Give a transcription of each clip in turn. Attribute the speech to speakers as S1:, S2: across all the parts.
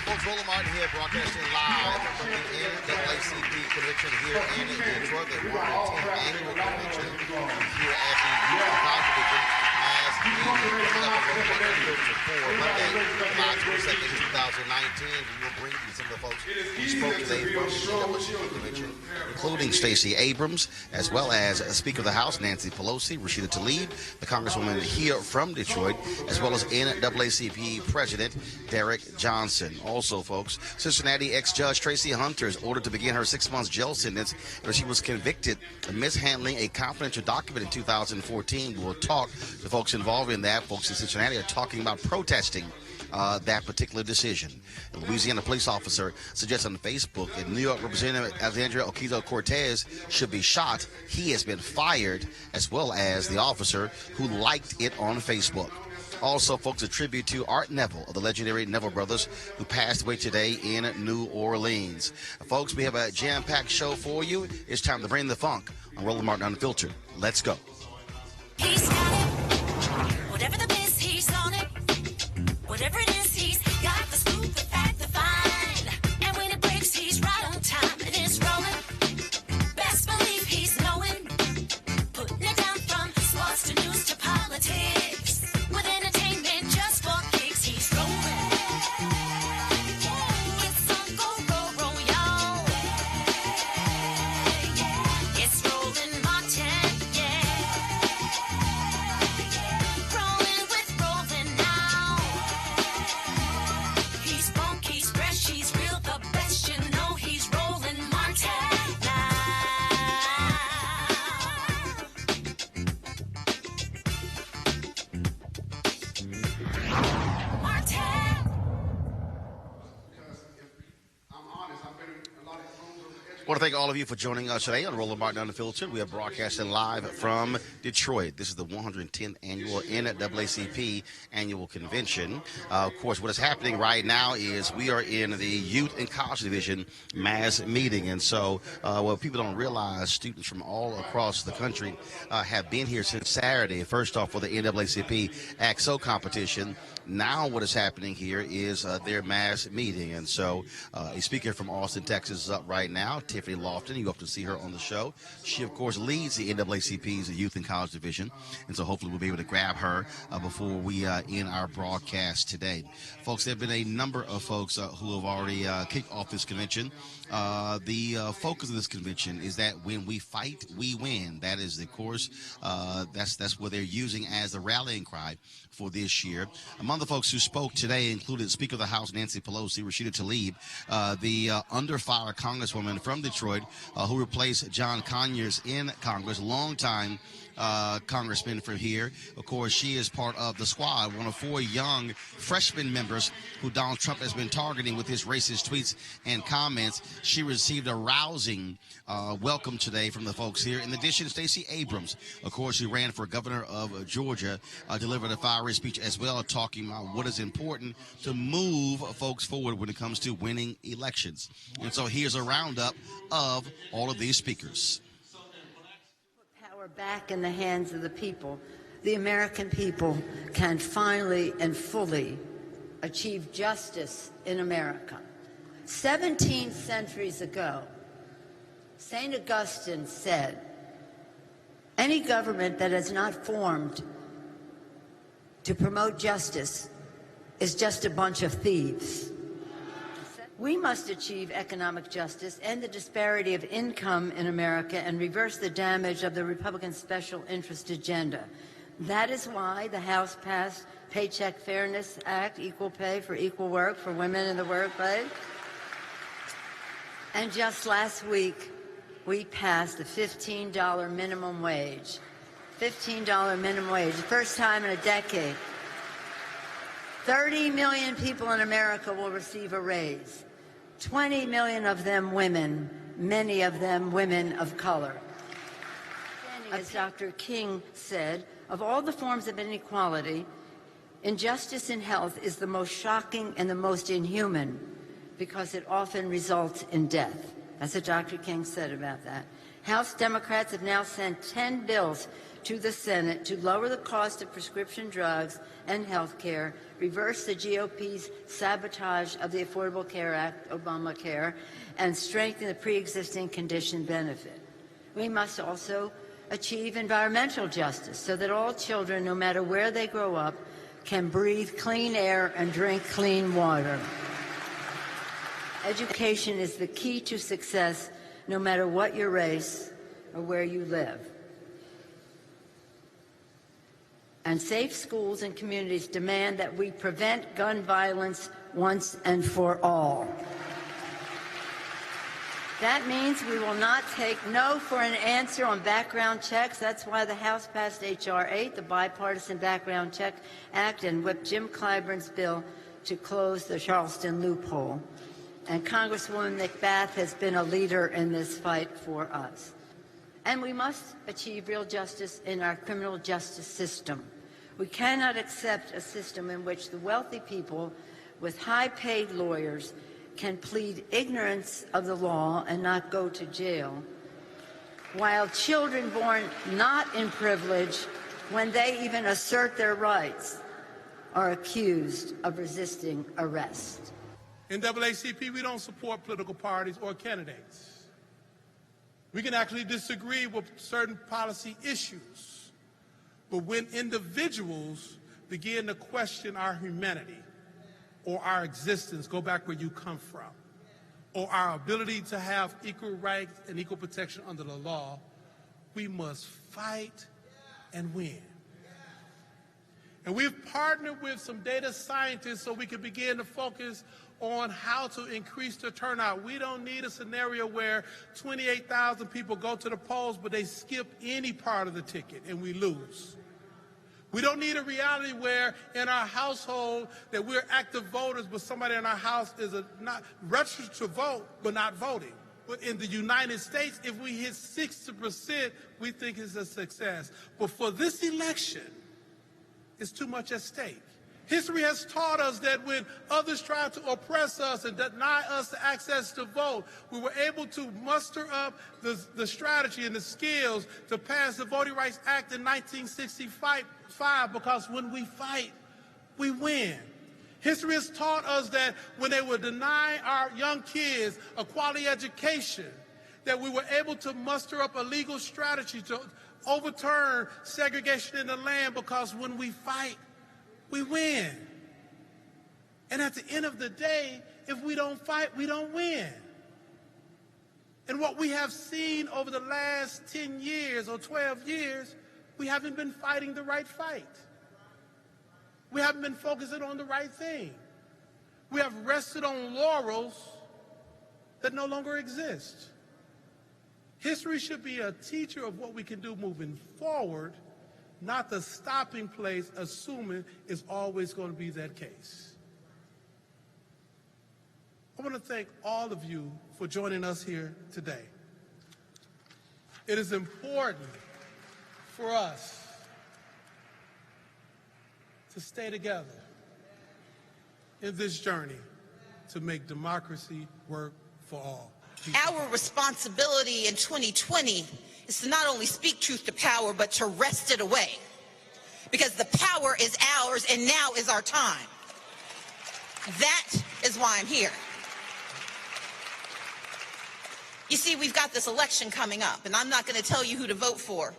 S1: Folks, Roland Martin here, broadcasting live from the NAACP convention here in Detroit, the 110th annual convention here at the Youth College Division as Monday, July 22nd, 2019. We will bring you some of the folks who spoke today from the NAACP convention, including Tracie Abrams, as well as Speaker of the House Nancy Pelosi, Rashida Tlaib, the Congresswoman here from Detroit, as well as NAACP President Derek Johnson. Also, folks, Cincinnati ex-judge Tracie Hunter is ordered to begin her 6-month jail sentence after she was convicted of mishandling a confidential document in 2014. We'll talk to folks involved in that. Folks in Cincinnati are talking about protesting that particular decision. A Louisiana police officer suggests on Facebook that New York Representative Alexandria Ocasio-Cortez should be shot. He has been fired, as well as the officer who liked it on Facebook. Also, folks, a tribute to Art Neville of the legendary Neville Brothers, who passed away today in New Orleans. Folks, we have a jam-packed show for you. It's time to bring the funk on Roland Martin Unfiltered. Let's go.
S2: He's got it. Whatever the biz, he's on it. Whatever it is, he's got the scoop, the fact, the find. And when it breaks, he's right on time. And it's rolling. Best believe he's knowing. Putting it down from sports to news to politics. With entertainment just for kicks, he's rolling. It's on go, y'all. It's Roland Martin, Rolling with Roland now. He's funk, he's fresh, he's real, the best, you know he's Roland Martin now.
S1: I want to thank all of you for joining us today on Roland Martin Unfiltered. We are broadcasting live from Detroit. This is the 110th annual NAACP annual convention. Of course, what is happening right now is we are in the Youth and College Division mass meeting. And so what people don't realize, students from all across the country have been here since Saturday. First off, for the NAACP AXO competition. Now what is happening here is their mass meeting. And so a speaker from Austin, Texas is up right now, Tiffany Lofton. You hope to see her on the show. She, of course, leads the NAACP's Youth and College Division. And so hopefully we'll be able to grab her before we end our broadcast today. Folks, there have been a number of folks who have already kicked off this convention. The focus of this convention is that when we fight, we win. That is, of course, that's what they're using as the rallying cry for this year. Among the folks who spoke today included Speaker of the House Nancy Pelosi, Rashida Tlaib, the under fire Congresswoman from Detroit, who replaced John Conyers in Congress, longtime congressman from here. Of course, she is part of the squad, one of 4 young freshman members who Donald Trump has been targeting with his racist tweets and comments. She received a rousing welcome today from the folks here. In addition, Tracie Abrams, of course, who ran for governor of Georgia, delivered a fiery speech as well, talking about what is important to move folks forward when it comes to winning elections. And so here's a roundup of all of these speakers.
S3: Power back in the hands of the people. The American people can finally and fully achieve justice in America. 17 centuries ago, St. Augustine said, any government that is not formed to promote justice is just a bunch of thieves. We must achieve economic justice, end the disparity of income in America, and reverse the damage of the Republican special interest agenda. That is why the House passed Paycheck Fairness Act, equal pay for equal work for women in the workplace. And just last week, we passed the $15 minimum wage. $15 minimum wage, the first time in a decade. 30 million people in America will receive a raise. 20 million of them women, many of them women of color. As Dr. King said, of all the forms of inequality, injustice in health is the most shocking and the most inhuman because it often results in death. That's what Dr. King said about that. House Democrats have now sent 10 bills to the Senate to lower the cost of prescription drugs and health care, reverse the GOP's sabotage of the Affordable Care Act, Obamacare, and strengthen the pre-existing condition benefit. We must also achieve environmental justice so that all children, no matter where they grow up, can breathe clean air and drink clean water. Education is the key to success, no matter what your race or where you live. And safe schools and communities demand that we prevent gun violence once and for all. That means we will not take no for an answer on background checks. That's why the House passed H.R. 8, the Bipartisan Background Check Act, and whipped Jim Clyburn's bill to close the Charleston loophole. And Congresswoman McBath has been a leader in this fight for us. And we must achieve real justice in our criminal justice system. We cannot accept a system in which the wealthy people with high-paid lawyers can plead ignorance of the law and not go to jail, while children born not in privilege, when they even assert their rights, are accused of resisting arrest.
S4: In NAACP, we don't support political parties or candidates. We can actually disagree with certain policy issues, but when individuals begin to question our humanity or our existence, go back where you come from, or our ability to have equal rights and equal protection under the law, we must fight and win. And we've partnered with some data scientists so we can begin to focus on how to increase the turnout. We don't need a scenario where 28,000 people go to the polls, but they skip any part of the ticket and we lose. We don't need a reality where in our household that we're active voters, but somebody in our house is not registered to vote, but not voting. But in the United States, if we hit 60%, we think it's a success. But for this election, it's too much at stake. History has taught us that when others tried to oppress us and deny us the access to vote, we were able to muster up the strategy and the skills to pass the Voting Rights Act in 1965, because when we fight, we win. History has taught us that when they would deny our young kids a quality education, that we were able to muster up a legal strategy to overturn segregation in the land, because when we fight, we win. And at the end of the day, if we don't fight, we don't win. And what we have seen over the last 10 years or 12 years, we haven't been fighting the right fight. We haven't been focusing on the right thing. We have rested on laurels that no longer exist. History should be a teacher of what we can do moving forward, not the stopping place, assuming it's always going to be that case. I want to thank all of you for joining us here today. It is important for us to stay together in this journey to make democracy work for all.
S5: Our responsibility in 2020 is to not only speak truth to power, but to wrest it away. Because the power is ours and now is our time. That is why I'm here. You see, we've got this election coming up, and I'm not going to tell you who to vote for.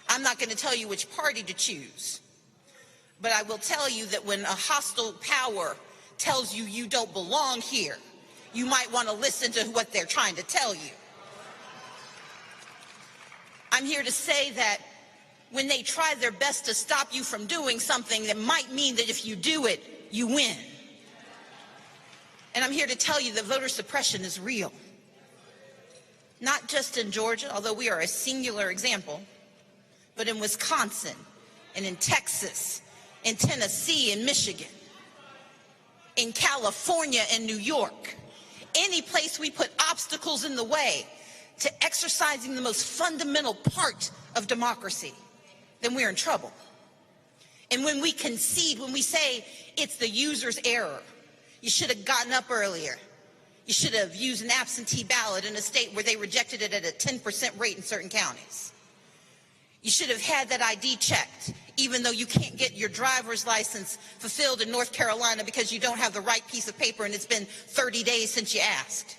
S5: I'm not going to tell you which party to choose. But I will tell you that when a hostile power tells you you don't belong here, you might want to listen to what they're trying to tell you. I'm here to say that when they try their best to stop you from doing something, that might mean that if you do it, you win. And I'm here to tell you that voter suppression is real. Not just in Georgia, although we are a singular example, but in Wisconsin and in Texas, in Tennessee and Michigan, in California and New York. Any place we put obstacles in the way to exercising the most fundamental part of democracy, then we're in trouble. And when we concede, when we say it's the user's error, you should have gotten up earlier, You should have used an absentee ballot in a state where they rejected it at a 10% rate in certain counties. You should have had that ID checked, even though you can't get your driver's license fulfilled in North Carolina because you don't have the right piece of paper and it's been 30 days since you asked.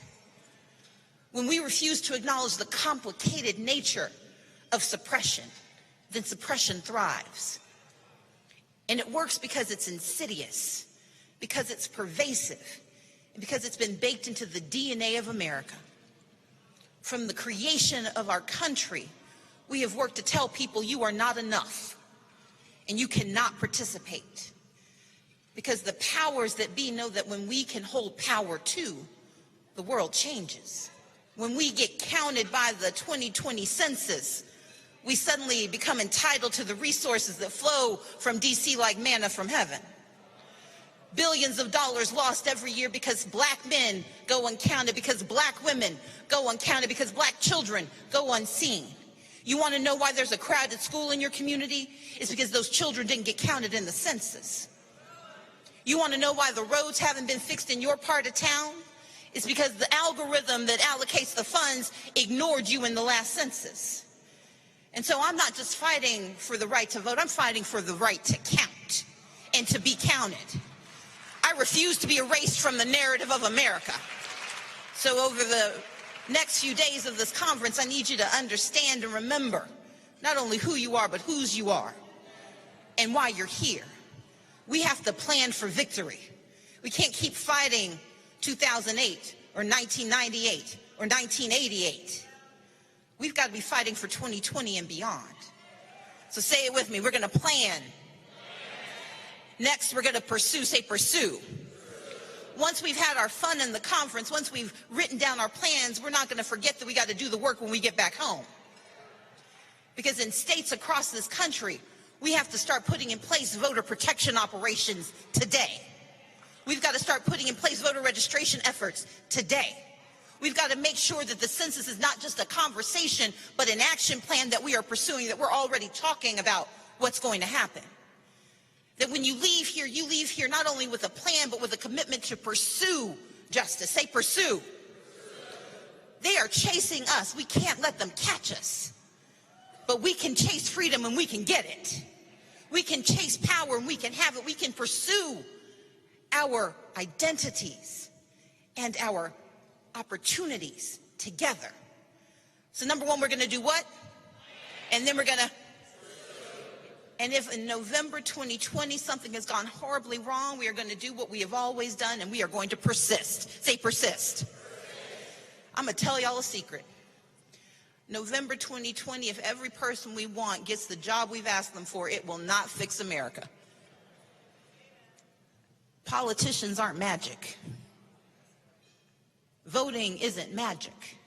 S5: When we refuse to acknowledge the complicated nature of suppression, then suppression thrives. And it works because it's insidious, because it's pervasive, and because it's been baked into the DNA of America. From the creation of our country, we have worked to tell people you are not enough and you cannot participate. Because the powers that be know that when we can hold power to, the world changes. When we get counted by the 2020 census, we suddenly become entitled to the resources that flow from DC like manna from heaven. Billions of dollars lost every year because black men go uncounted, because black women go uncounted, because black children go unseen. You want to know why there's a crowded school in your community? It's because those children didn't get counted in the census. You want to know why the roads haven't been fixed in your part of town? It's because the algorithm that allocates the funds ignored you in the last census. And so I'm not just fighting for the right to vote, I'm fighting for the right to count and to be counted. I refuse to be erased from the narrative of America. So over the next few days of this conference, I need you to understand and remember not only who you are, but whose you are and why you're here. We have to plan for victory. We can't keep fighting 2008 or 1998 or 1988. We've got to be fighting for 2020 and beyond. So say it with me. We're going to plan. Next, we're going to pursue. Say pursue. Once we've had our fun in the conference, once we've written down our plans, we're not going to forget that we got to do the work when we get back home. Because in states across this country, we have to start putting in place voter protection operations today. We've got to start putting in place voter registration efforts today. We've got to make sure that the census is not just a conversation, but an action plan that we are pursuing, that we're already talking about what's going to happen. That when you leave here not only with a plan, but with a commitment to pursue justice. Say pursue. They are chasing us. We can't let them catch us. But we can chase freedom and we can get it. We can chase power and we can have it. We can pursue our identities and our opportunities together. So number one, we're going to do what? And then we're going to, and if in November 2020 something has gone horribly wrong, we are going to do what we have always done, and we are going to persist. Say persist. I'm going to tell y'all a secret. November 2020, if every person we want gets the job we've asked them for, it will not fix America. Politicians aren't magic. Voting isn't magic.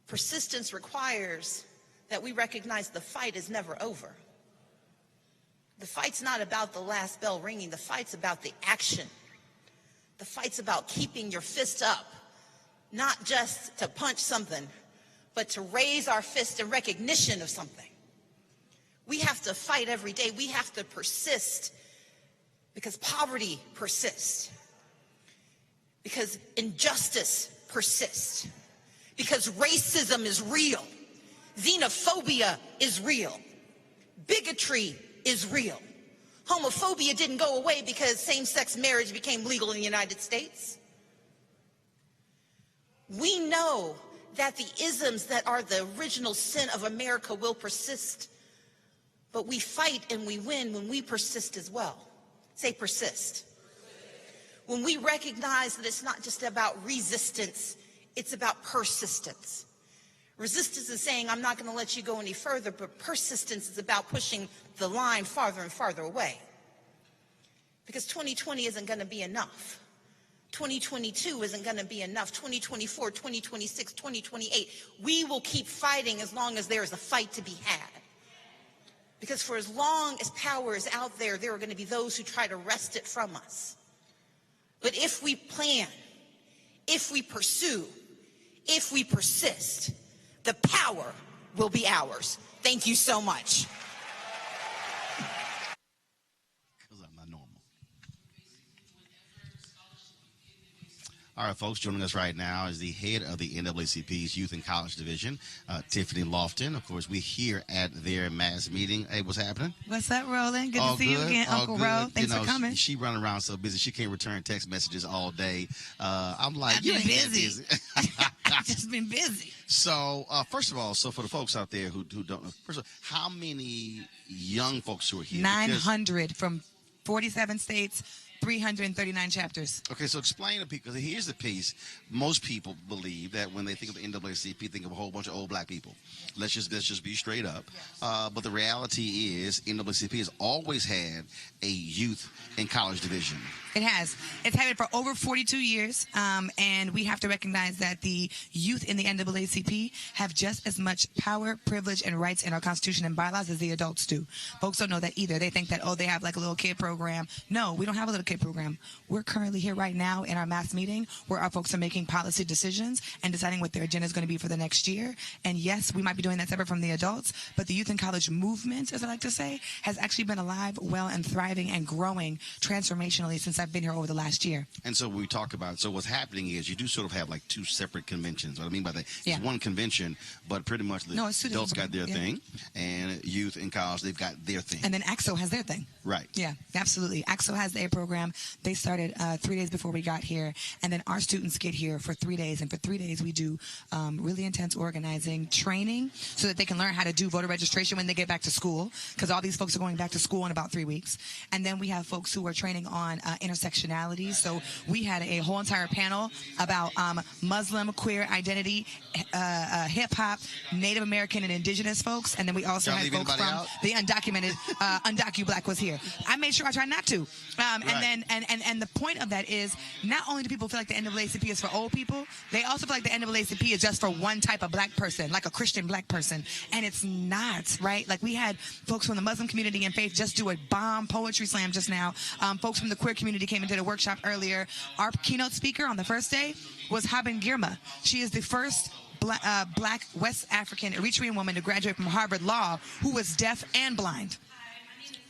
S5: Persistence requires that we recognize the fight is never over. The fight's not about the last bell ringing. The fight's about the action. The fight's about keeping your fist up, not just to punch something, but to raise our fist in recognition of something. We have to fight every day. We have to persist because poverty persists, because injustice persists, because racism is real, xenophobia is real, bigotry is real. Homophobia didn't go away because same-sex marriage became legal in the United States. We know that the isms that are the original sin of America will persist, but we fight and we win when we persist as well. Say persist. When we recognize that it's not just about resistance, it's about persistence. Resistance is saying, I'm not going to let you go any further, but persistence is about pushing the line farther and farther away. Because 2020 isn't going to be enough. 2022 isn't going to be enough. 2024, 2026, 2028. We will keep fighting as long as there is a fight to be had. Because for as long as power is out there, there are going to be those who try to wrest it from us. But if we plan, if we pursue, if we persist, the power will be ours. Thank you so much.
S1: All right, folks, joining us right now is the head of the NAACP's Youth and College Division, Tiffany Lofton. Of course, we're here at their mass meeting. Hey, what's happening?
S6: What's up, Roland? Good
S1: All
S6: to see you
S1: good?
S6: again,
S1: All
S6: Uncle
S1: good.
S6: Ro. Thanks
S1: You know,
S6: for coming.
S1: She running around so busy, she can't return text messages all day. I'm like,
S6: I've
S1: you
S6: been
S1: ain't that
S6: busy.
S1: busy.
S6: I've just been busy.
S1: So, first of all, so for the folks out there who don't know, first of all, how many young folks who are here?
S6: 900 from 47 states, 339 chapters.
S1: Okay, so explain to people, because here's the piece. Most people believe that when they think of the NAACP, think of a whole bunch of old black people. Let's just be straight up.
S6: Yes.
S1: But the reality is NAACP has always had a youth and college division.
S6: It has. It's had it for over 42 years, and we have to recognize that the youth in the NAACP have just as much power, privilege, and rights in our Constitution and bylaws as the adults do. Folks don't know that either. They think that, oh, they have like a little kid program. No, we don't have a little kid program. We're currently here right now in our mass meeting where our folks are making policy decisions and deciding what their agenda is going to be for the next year. And yes, we might be doing that separate from the adults, but the youth and college movement, as I like to say, has actually been alive, well, and thriving and growing transformationally since I've been here over the last year.
S1: And so we talk about, so what's happening is you do sort of have like two separate conventions. What I mean by that,
S6: Yeah.
S1: it's one convention, but pretty much the
S6: it's two
S1: adults got
S6: different-
S1: their
S6: yeah.
S1: thing, and youth and college, they've got their thing.
S6: And then AXO has their thing.
S1: Right.
S6: Yeah, absolutely. AXO has their program. They started 3 days before we got here, and then our students get here for 3 days. And for 3 days, we do really intense organizing training so that they can learn how to do voter registration when they get back to school, because all these folks are going back to school in about 3 weeks. And then we have folks who are training on intersectionality. So we had a whole entire panel about Muslim, queer identity, hip-hop, Native American, and indigenous folks. And then we also
S1: Y'all
S6: had
S1: leave
S6: folks
S1: anybody
S6: from
S1: out?
S6: the undocumented, Undocu-Black was here. I made sure I tried not to.
S1: Right.
S6: And the point of that is not only do people feel like the NAACP is for old people, they also feel like the NAACP is just for one type of black person, like a Christian black person. And it's not, right? Like we had folks from the Muslim community and faith just do a bomb poetry slam just now. Folks from the queer community came and did a workshop earlier. Our keynote speaker on the first day was Haben Girma. She is the first black West African Eritrean woman to graduate from Harvard Law who was deaf and blind.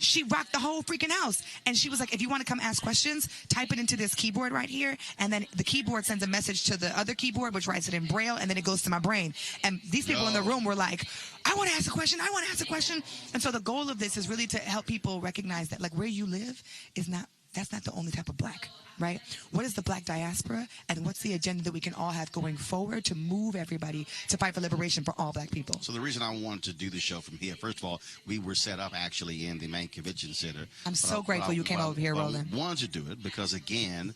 S6: She rocked the whole freaking house. And she was like, if you want to come ask questions, type it into this keyboard right here. And then the keyboard sends a message to the other keyboard, which writes it in Braille, and then it goes to my brain. And these people in the room were like, I want to ask a question. I want to ask a question. And so the goal of this is really to help people recognize that like where you live is not, that's not the only type of black, right? What is the black diaspora, and what's the agenda that we can all have going forward to move everybody to fight for liberation for all black people?
S1: So the reason I wanted to do the show from here, first of all, we were set up actually in the main convention center.
S6: I'm so grateful you came over here, Roland.
S1: I wanted to do it because, again,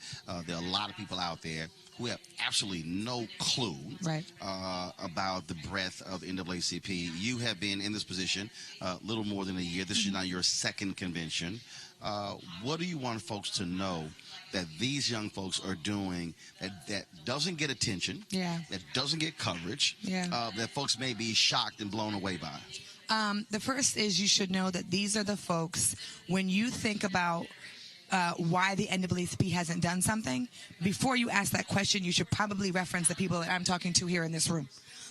S1: there are a lot of people out there who have absolutely no clue
S6: Right.
S1: about the breadth of NAACP. You have been in this position a little more than a year. This is now your second convention. What do you want folks to know that these young folks are doing that doesn't get attention,
S6: Yeah.
S1: that doesn't get coverage,
S6: Yeah.
S1: that folks may be shocked and blown away by?
S6: The first is you should know that these are the folks, when you think about why the NAACP hasn't done something, before you ask that question, you should probably reference the people that I'm talking to here in this room.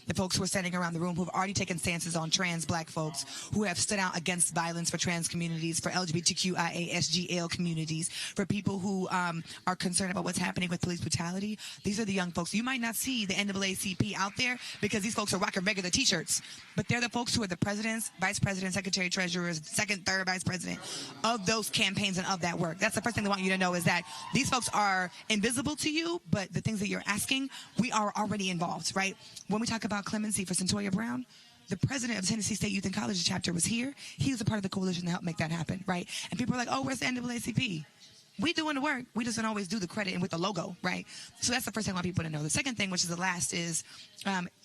S6: The folks who are standing around the room who have already taken stances on trans black folks, who have stood out against violence for trans communities, for LGBTQIA, SGL communities, for people who are concerned about what's happening with police brutality. These are the young folks. You might not see the NAACP out there because these folks are rocking regular T-shirts, but they're the folks who are the presidents, vice presidents, secretary treasurers, second, third vice president of those campaigns and of that work. That's the first thing they want you to know, is that these folks are invisible to you, but the things that you're asking, we are already involved, right? When we talk about clemency for Centoya Brown, the president of Tennessee State Youth and College chapter was here. He was a part of the coalition to help make that happen, right? And people are like, oh, where's the NAACP? We doing the work. We just don't always do the credit and with the logo, right? So that's the first thing I want people to know. The second thing, which is the last, is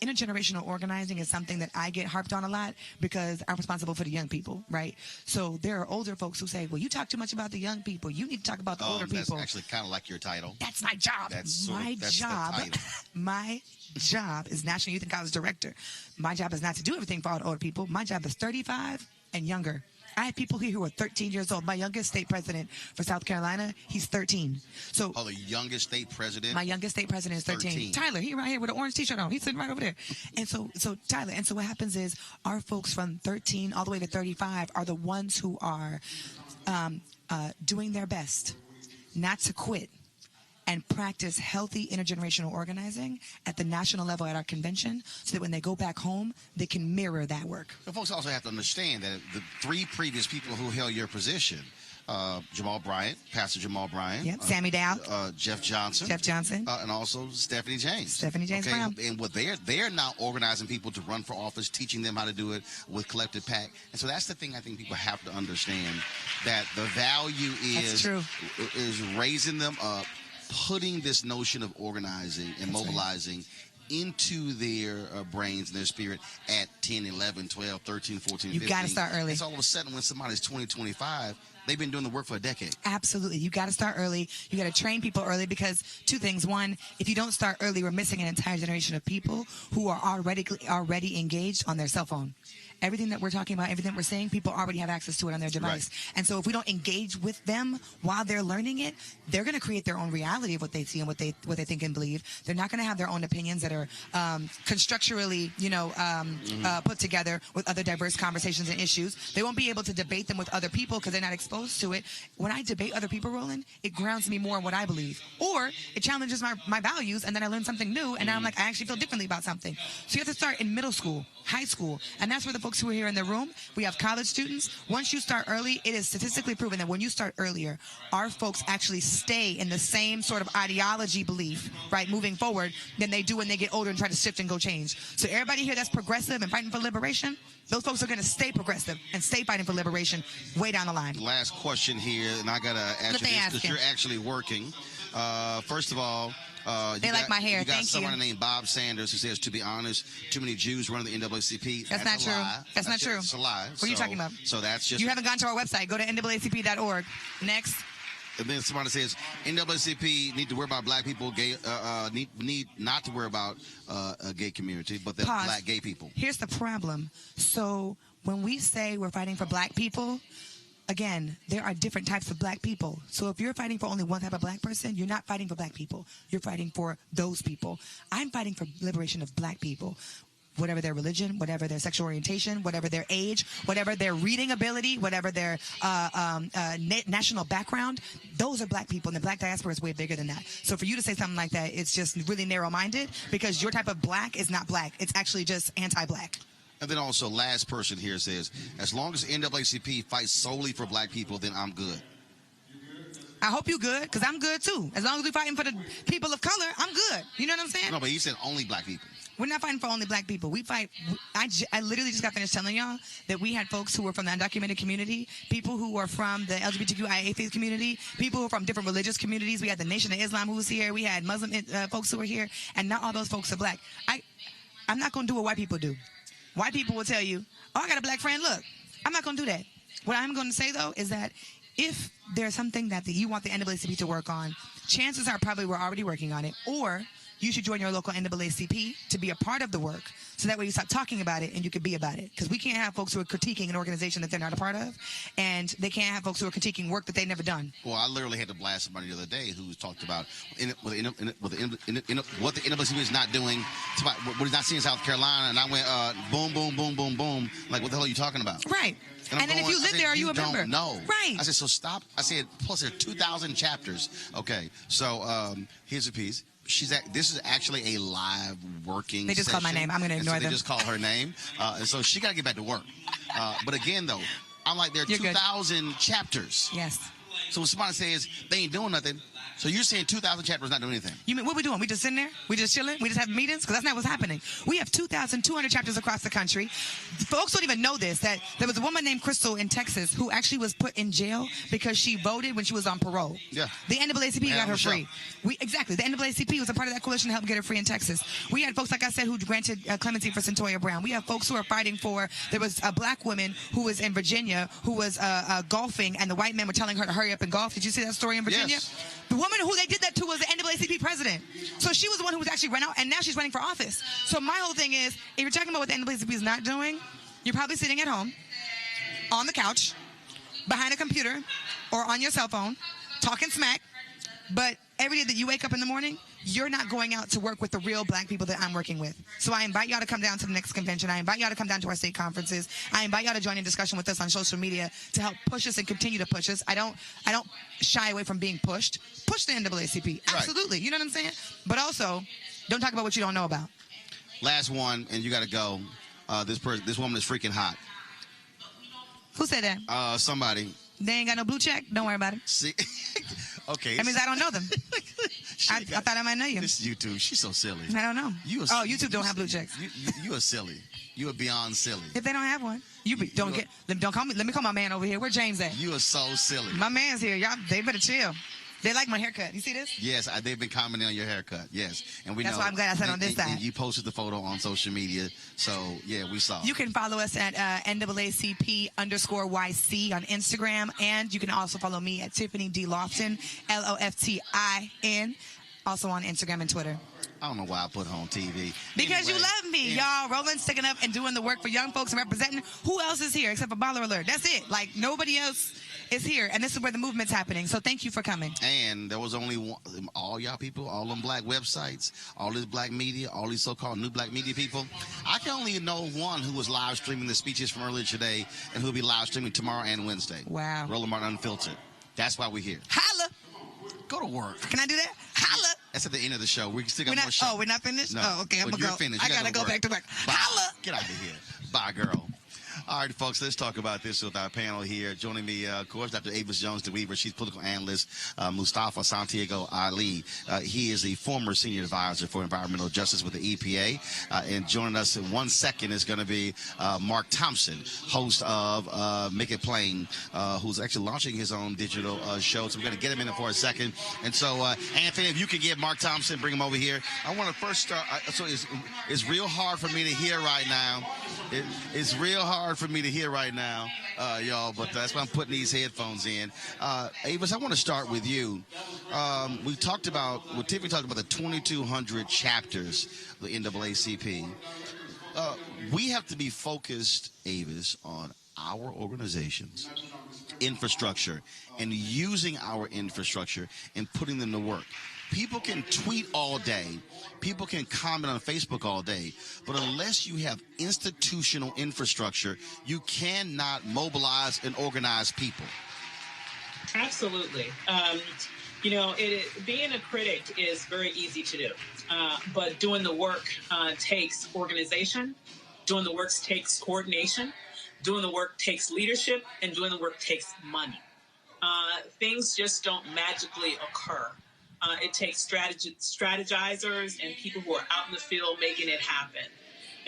S6: intergenerational organizing is something that I get harped on a lot because I'm responsible for the young people, right? So there are older folks who say, well, you talk too much about the young people. You need to talk about the older people.
S1: That's actually kind of like your title.
S6: That's my job.
S1: That's
S6: my job.
S1: the title.
S6: My job is National Youth and College Director. My job is not to do everything for all the older people. My job is 35 and younger. I have people here who are 13 years old. My youngest state president for South Carolina, he's 13. So,
S1: the youngest state president?
S6: My youngest state president is 13. Tyler, he right here with an orange T-shirt on. He's sitting right over there. And so Tyler, and so what happens is our folks from 13 all the way to 35 are the ones who are doing their best not to quit and practice healthy intergenerational organizing at the national level at our convention so that when they go back home, they can mirror that work.
S1: But folks also have to understand that the 3 previous people who held your position, Jamal Bryant, Pastor Jamal Bryant,
S6: Yep. Sammy Dow,
S1: Jeff Johnson,
S6: and
S1: also Stephanie James.
S6: Brown.
S1: And what they're now organizing people to run for office, teaching them how to do it with collective PAC. And so that's the thing I think people have to understand, that the value is raising them up, putting this notion of organizing and mobilizing into their brains and their spirit at 10, 11, 12, 13, 14, 15.
S6: You got to start early.
S1: It's all of a sudden when somebody's 20, 25, they've been doing the work for a decade.
S6: Absolutely. You got to start early. You got to train people early because 2 things. One, if you don't start early, we're missing an entire generation of people who are already engaged on their cell phone. Everything that we're talking about, everything we're saying, people already have access to it on their device. Right. And so if we don't engage with them while they're learning it, they're going to create their own reality of what they see and what they think and believe. They're not going to have their own opinions that are constructurally, put together with other diverse conversations and issues. They won't be able to debate them with other people because they're not exposed to it. When I debate other people, Roland, it grounds me more in what I believe. Or it challenges my values, and then I learn something new, and now I'm like, I actually feel differently about something. So you have to start in middle school, high school, and that's where the folks who are here in the room, we have college students. Once you start early, it is statistically proven that when you start earlier, our folks actually stay in the same sort of ideology belief, right, moving forward, than they do when they get older and try to shift and go change. So everybody here that's progressive and fighting for liberation, those folks are going to stay progressive and stay fighting for liberation way down the line.
S1: Last question here, and I got to ask you this because you're actually working. First of all,
S6: they like my hair.
S1: You got
S6: Thank
S1: someone named Bob Sanders who says, to be honest, too many Jews run the NAACP.
S6: That's not true. That's not true.
S1: It's a lie.
S6: What are you talking about?
S1: So that's just...
S6: You haven't gone to our website. Go to NAACP.org. Next.
S1: And then somebody says, NAACP need to worry about black people, need not to worry about a gay community, but the black gay people.
S6: Here's the problem. So when we say we're fighting for black people, again, there are different types of black people. So if you're fighting for only one type of black person, you're not fighting for black people. You're fighting for those people. I'm fighting for liberation of black people. Whatever their religion, whatever their sexual orientation, whatever their age, whatever their reading ability, whatever their national background, those are black people, and the black diaspora is way bigger than that. So for you to say something like that, it's just really narrow-minded because your type of black is not black. It's actually just anti-black.
S1: And then also, last person here says, as long as NAACP fights solely for black people, then I'm good.
S6: I hope you good, because I'm good too. As long as we're fighting for the people of color, I'm good. You know what I'm saying?
S1: No, but he said only black people.
S6: We're not fighting for only black people. We fight. I literally just got finished telling y'all that we had folks who were from the undocumented community, people who were from the LGBTQIA faith community, people who were from different religious communities. We had the Nation of Islam who was here. We had Muslim folks who were here, and not all those folks are black. I'm not going to do what white people do. White people will tell you, oh, I got a black friend. Look, I'm not going to do that. What I'm going to say, though, is that if there's something that you want the NAACP to work on, chances are probably we're already working on it, or you should join your local NAACP to be a part of the work, so that way you stop talking about it and you can be about it. Because we can't have folks who are critiquing an organization that they're not a part of, and they can't have folks who are critiquing work that they've never done.
S1: Well, I literally had to blast somebody the other day who talked about what the NAACP is not doing, what he's not seeing in South Carolina, and I went, boom, boom, boom, boom, boom. Like, what the hell are you talking about?
S6: Right. And then if you live there, are you a member?
S1: No.
S6: Right.
S1: I said, so stop. I said, plus there are 2,000 chapters. Okay, so here's a piece. This is actually a live working
S6: They just
S1: session.
S6: called my name. I'm going to ignore them.
S1: They just called her name. And so she got to get back to work. But again, though, I'm like, there are 2,000 chapters.
S6: Yes.
S1: So when somebody says they ain't doing nothing, so you're saying 2,000 chapters not doing anything?
S6: You mean, what we doing? We just sitting there? We just chilling? We just have meetings? Because that's not what's happening. We have 2,200 chapters across the country. Folks don't even know this, that there was a woman named Crystal in Texas who actually was put in jail because she voted when she was on parole.
S1: Yeah.
S6: The NAACP got her free. Exactly. The NAACP was a part of that coalition to help get her free in Texas. We had folks, like I said, who granted clemency for Centoya Brown. We have folks who are fighting for, there was a black woman who was in Virginia who was golfing, and the white men were telling her to hurry up and golf. Did you see that story in Virginia?
S1: Yes.
S6: The woman who they did that to was the NAACP president. So she was the one who was actually run out, and now she's running for office. So my whole thing is, if you're talking about what the NAACP is not doing, you're probably sitting at home, on the couch, behind a computer, or on your cell phone, talking smack. But every day that you wake up in the morning, you're not going out to work with the real black people that I'm working with. So I invite y'all to come down to the next convention. I invite y'all to come down to our state conferences. I invite y'all to join in discussion with us on social media to help push us and continue to push us. I don't shy away from being pushed. Push the NAACP. Absolutely. You know what I'm saying? But also, don't talk about what you don't know about.
S1: Last one, and you got to go. This woman is freaking hot.
S6: Who said that?
S1: Somebody.
S6: They ain't got no blue check. Don't worry about it.
S1: See, okay.
S6: That means I don't know them. I thought I might know you.
S1: This is YouTube. She's so silly.
S6: I don't know. YouTube don't have blue checks.
S1: You are silly. You are beyond silly.
S6: If they don't have one, don't call me. Let me call my man over here. Where James at?
S1: You are so silly.
S6: My man's here. Y'all, they better chill. They like my haircut. You see this?
S1: Yes, they've been commenting on your haircut. Yes, and
S6: That's why I'm glad I sat on this side.
S1: And you posted the photo on social media, so yeah, we saw.
S6: You can follow us at NAACP_YC on Instagram, and you can also follow me at Tiffany D. Loftin, LOFTIN, also on Instagram and Twitter.
S1: I don't know why I put her on TV.
S6: Because
S1: anyway,
S6: you love me, y'all. Roland's sticking up and doing the work for young folks and representing. Who else is here except for Baller Alert? That's it. Like, nobody else is here, and this is where the movement's happening. So thank you for coming.
S1: And there was only one, all y'all people, all them black websites, all this black media, all these so-called new black media people. I can only know one who was live streaming the speeches from earlier today and who will be live streaming tomorrow and Wednesday.
S6: Wow.
S1: Roland Martin Unfiltered. That's why we're here.
S6: Holla.
S1: Go to work.
S6: Can I do that? Holla.
S1: That's at the end of the show. We still got more show.
S6: Oh, we're not finished?
S1: No.
S6: Oh, okay. I'm going to go.
S1: Finished.
S6: I got to go back to work.
S1: Bye.
S6: Holla.
S1: Get out of here. Bye, girl. All right, folks, let's talk about this with our panel here. Joining me, of course, Dr. Avis Jones-DeWeaver. She's political analyst. Mustafa Santiago Ali. He is the former senior advisor for environmental justice with the EPA. And joining us in 1 second is going to be Mark Thompson, host of Make It Plain, who's actually launching his own digital show. So we're going to get him in for a second. And so, Anthony, if you could get Mark Thompson, bring him over here. I want to first start. So it's real hard for me to hear right now. It's real hard for me to hear right now, y'all, but that's why I'm putting these headphones in. Avis, I want to start with you. Tiffany talked about the 2,200 chapters of the NAACP. We have to be focused, Avis, on our organizations, infrastructure, and using our infrastructure and putting them to work. People can tweet all day. People can comment on Facebook all day. But unless you have institutional infrastructure, you cannot mobilize and organize people.
S7: Absolutely. Being a critic is very easy to do. But doing the work takes organization. Doing the work takes coordination. Doing the work takes leadership. And doing the work takes money. Things just don't magically occur. It takes strategizers and people who are out in the field making it happen.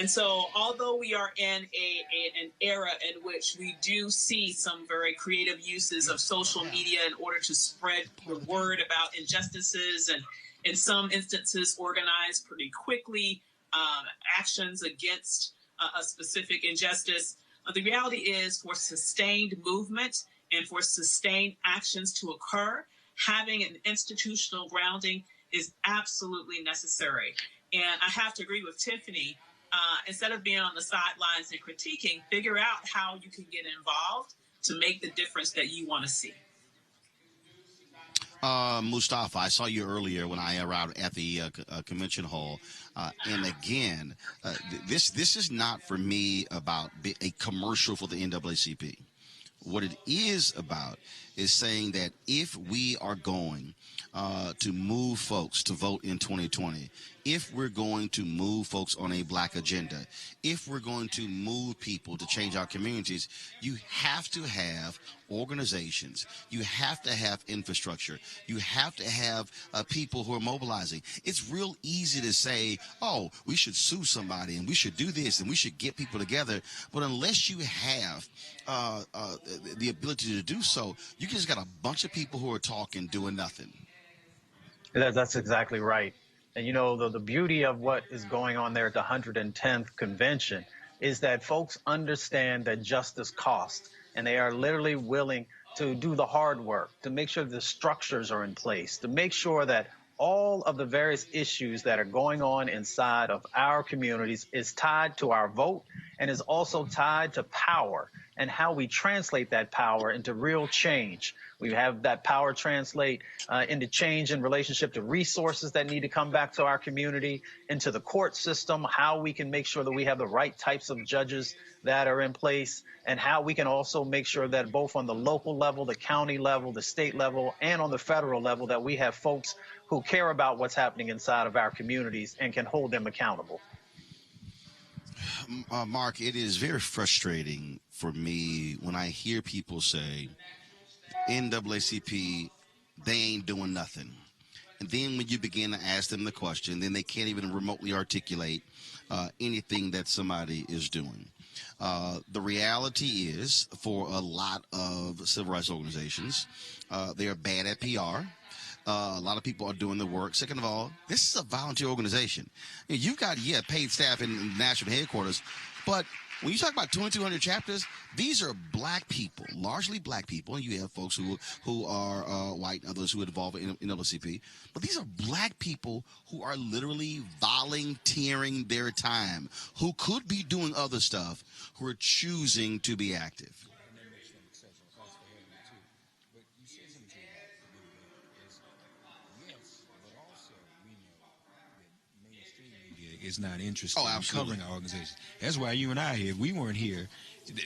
S7: And so although we are in an era in which we do see some very creative uses of social media in order to spread the word about injustices and in some instances organize pretty quickly actions against a specific injustice, the reality is for sustained movement and for sustained actions to occur, having an institutional grounding is absolutely necessary. And I have to agree with Tiffany. Instead of being on the sidelines and critiquing, figure out how you can get involved to make the difference that you want to see.
S1: Mustafa, I saw you earlier when I arrived at the convention hall. And again, this is not for me about a commercial for the NAACP. What it is about is saying that if we are going to move folks to vote in 2020, if we're going to move folks on a black agenda, if we're going to move people to change our communities, you have to have organizations. You have to have infrastructure. You have to have people who are mobilizing. It's real easy to say, oh, we should sue somebody and we should do this and we should get people together. But unless you have the ability to do so, you just got a bunch of people who are talking, doing nothing.
S8: That's exactly right. And, the beauty of what is going on there at the 110th convention is that folks understand that justice costs, and they are literally willing to do the hard work, to make sure the structures are in place, to make sure that all of the various issues that are going on inside of our communities is tied to our vote and is also tied to power and how we translate that power into real change. We have that power translate into change in relationship to resources that need to come back to our community, into the court system, how we can make sure that we have the right types of judges that are in place, and how we can also make sure that both on the local level, the county level, the state level, and on the federal level, that we have folks who care about what's happening inside of our communities and can hold them accountable.
S1: Mark, it is very frustrating for me when I hear people say, NAACP, they ain't doing nothing. And then when you begin to ask them the question, then they can't even remotely articulate anything that somebody is doing. The reality is, for a lot of civil rights organizations, they are bad at PR. A lot of people are doing the work. Second of all, this is a volunteer organization. You've got, paid staff in national headquarters, but when you talk about 2,200 chapters, these are black people, largely black people, and you have folks who are white, others who are involved in NAACP, but these are black people who are literally volunteering their time, who could be doing other stuff, who are choosing to be active.
S9: Is not interested in covering our organization. That's why you and I here, if we weren't here,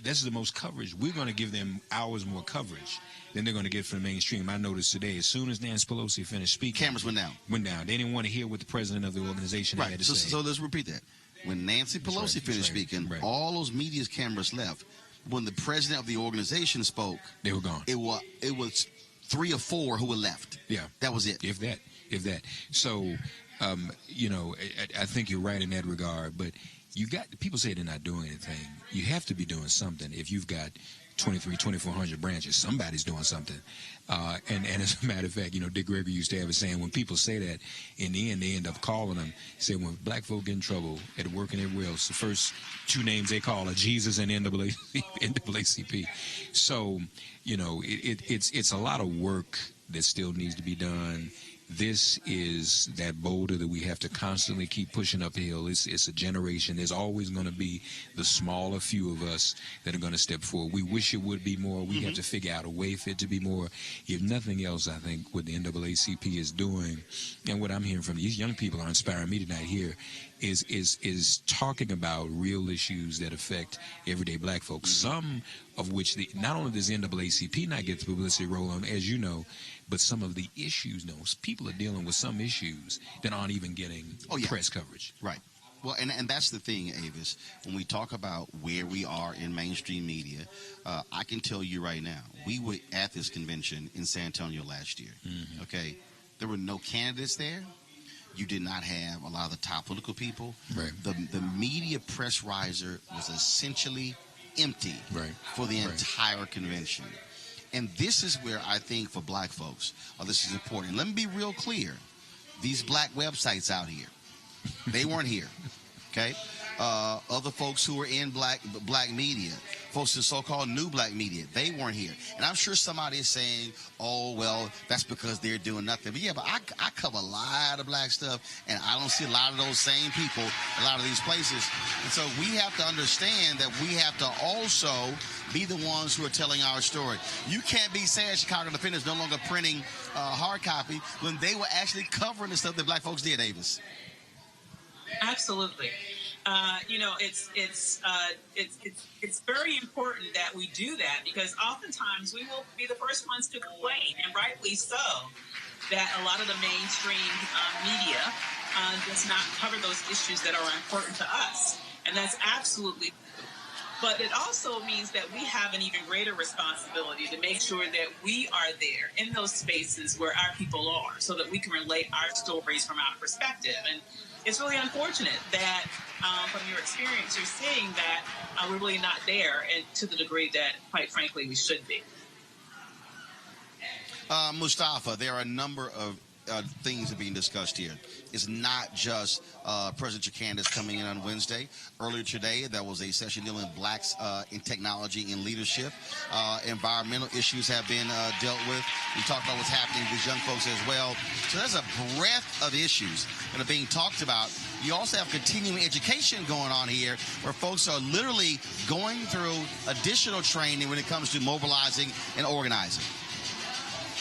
S9: this is the most coverage. We're going to give them hours more coverage than they're going to get from the mainstream. I noticed today, as soon as Nancy Pelosi finished speaking,
S1: cameras went down.
S9: They didn't want to hear what the president of the organization had to say.
S1: So let's repeat that. When Nancy Pelosi finished speaking, all those media's cameras left. When the president of the organization spoke,
S9: they were gone.
S1: It was 3 or 4 who were left.
S9: Yeah.
S1: That was it.
S9: If that. So, I think you're right in that regard, but people say they're not doing anything. You have to be doing something. If you've got 2,400 branches, somebody's doing something. And as a matter of fact, Dick Gregory used to have a saying, when people say that, in the end, they end up calling them, say when black folk get in trouble at work and everywhere else, the first 2 names they call are Jesus and NAACP. So, it's a lot of work that still needs to be done. This is that boulder that we have to constantly keep pushing uphill. It's a generation. There's always going to be the smaller few of us that are going to step forward. We wish it would be more. We have to figure out a way for it to be more. If nothing else, I think what the NAACP is doing, and what I'm hearing from these young people are inspiring me tonight here, is talking about real issues that affect everyday black folks. Some of which not only does NAACP not get the publicity, Roland, as you know, but some of the issues, people are dealing with some issues that aren't even getting press coverage.
S1: Right. Well, and that's the thing, Avis. When we talk about where we are in mainstream media, I can tell you right now, we were at this convention in San Antonio last year. Mm-hmm. Okay? There were no candidates there. You did not have a lot of the top political people. Right. The media press riser was essentially empty for the entire convention. And this is where I think for black folks, this is important. Let me be real clear. These black websites out here, they weren't here, okay? Other folks who were in black media, folks in so-called new black media, they weren't here. And I'm sure somebody is saying, oh, well, that's because they're doing nothing. But I cover a lot of black stuff, and I don't see a lot of those same people a lot of these places. And so we have to understand that we have to also be the ones who are telling our story. You can't be saying Chicago Defenders no longer printing hard copy when they were actually covering the stuff that black folks did, Avis.
S7: Absolutely. It's very important that we do that, because oftentimes we will be the first ones to complain, and rightly so, that a lot of the mainstream media does not cover those issues that are important to us. And that's absolutely. But it also means that we have an even greater responsibility to make sure that we are there in those spaces where our people are, so that we can relate our stories from our perspective. And it's really unfortunate that from your experience, you're seeing that we're really not there, and to the degree that, quite frankly, we should be.
S1: Mustafa, there are a number of things are being discussed here. It's not just presidential candidates coming in on Wednesday. Earlier today, there was a session dealing with blacks in technology and leadership. Environmental issues have been dealt with. We talked about what's happening with these young folks as well. So there's a breadth of issues that are being talked about. You also have continuing education going on here where folks are literally going through additional training when it comes to mobilizing and organizing.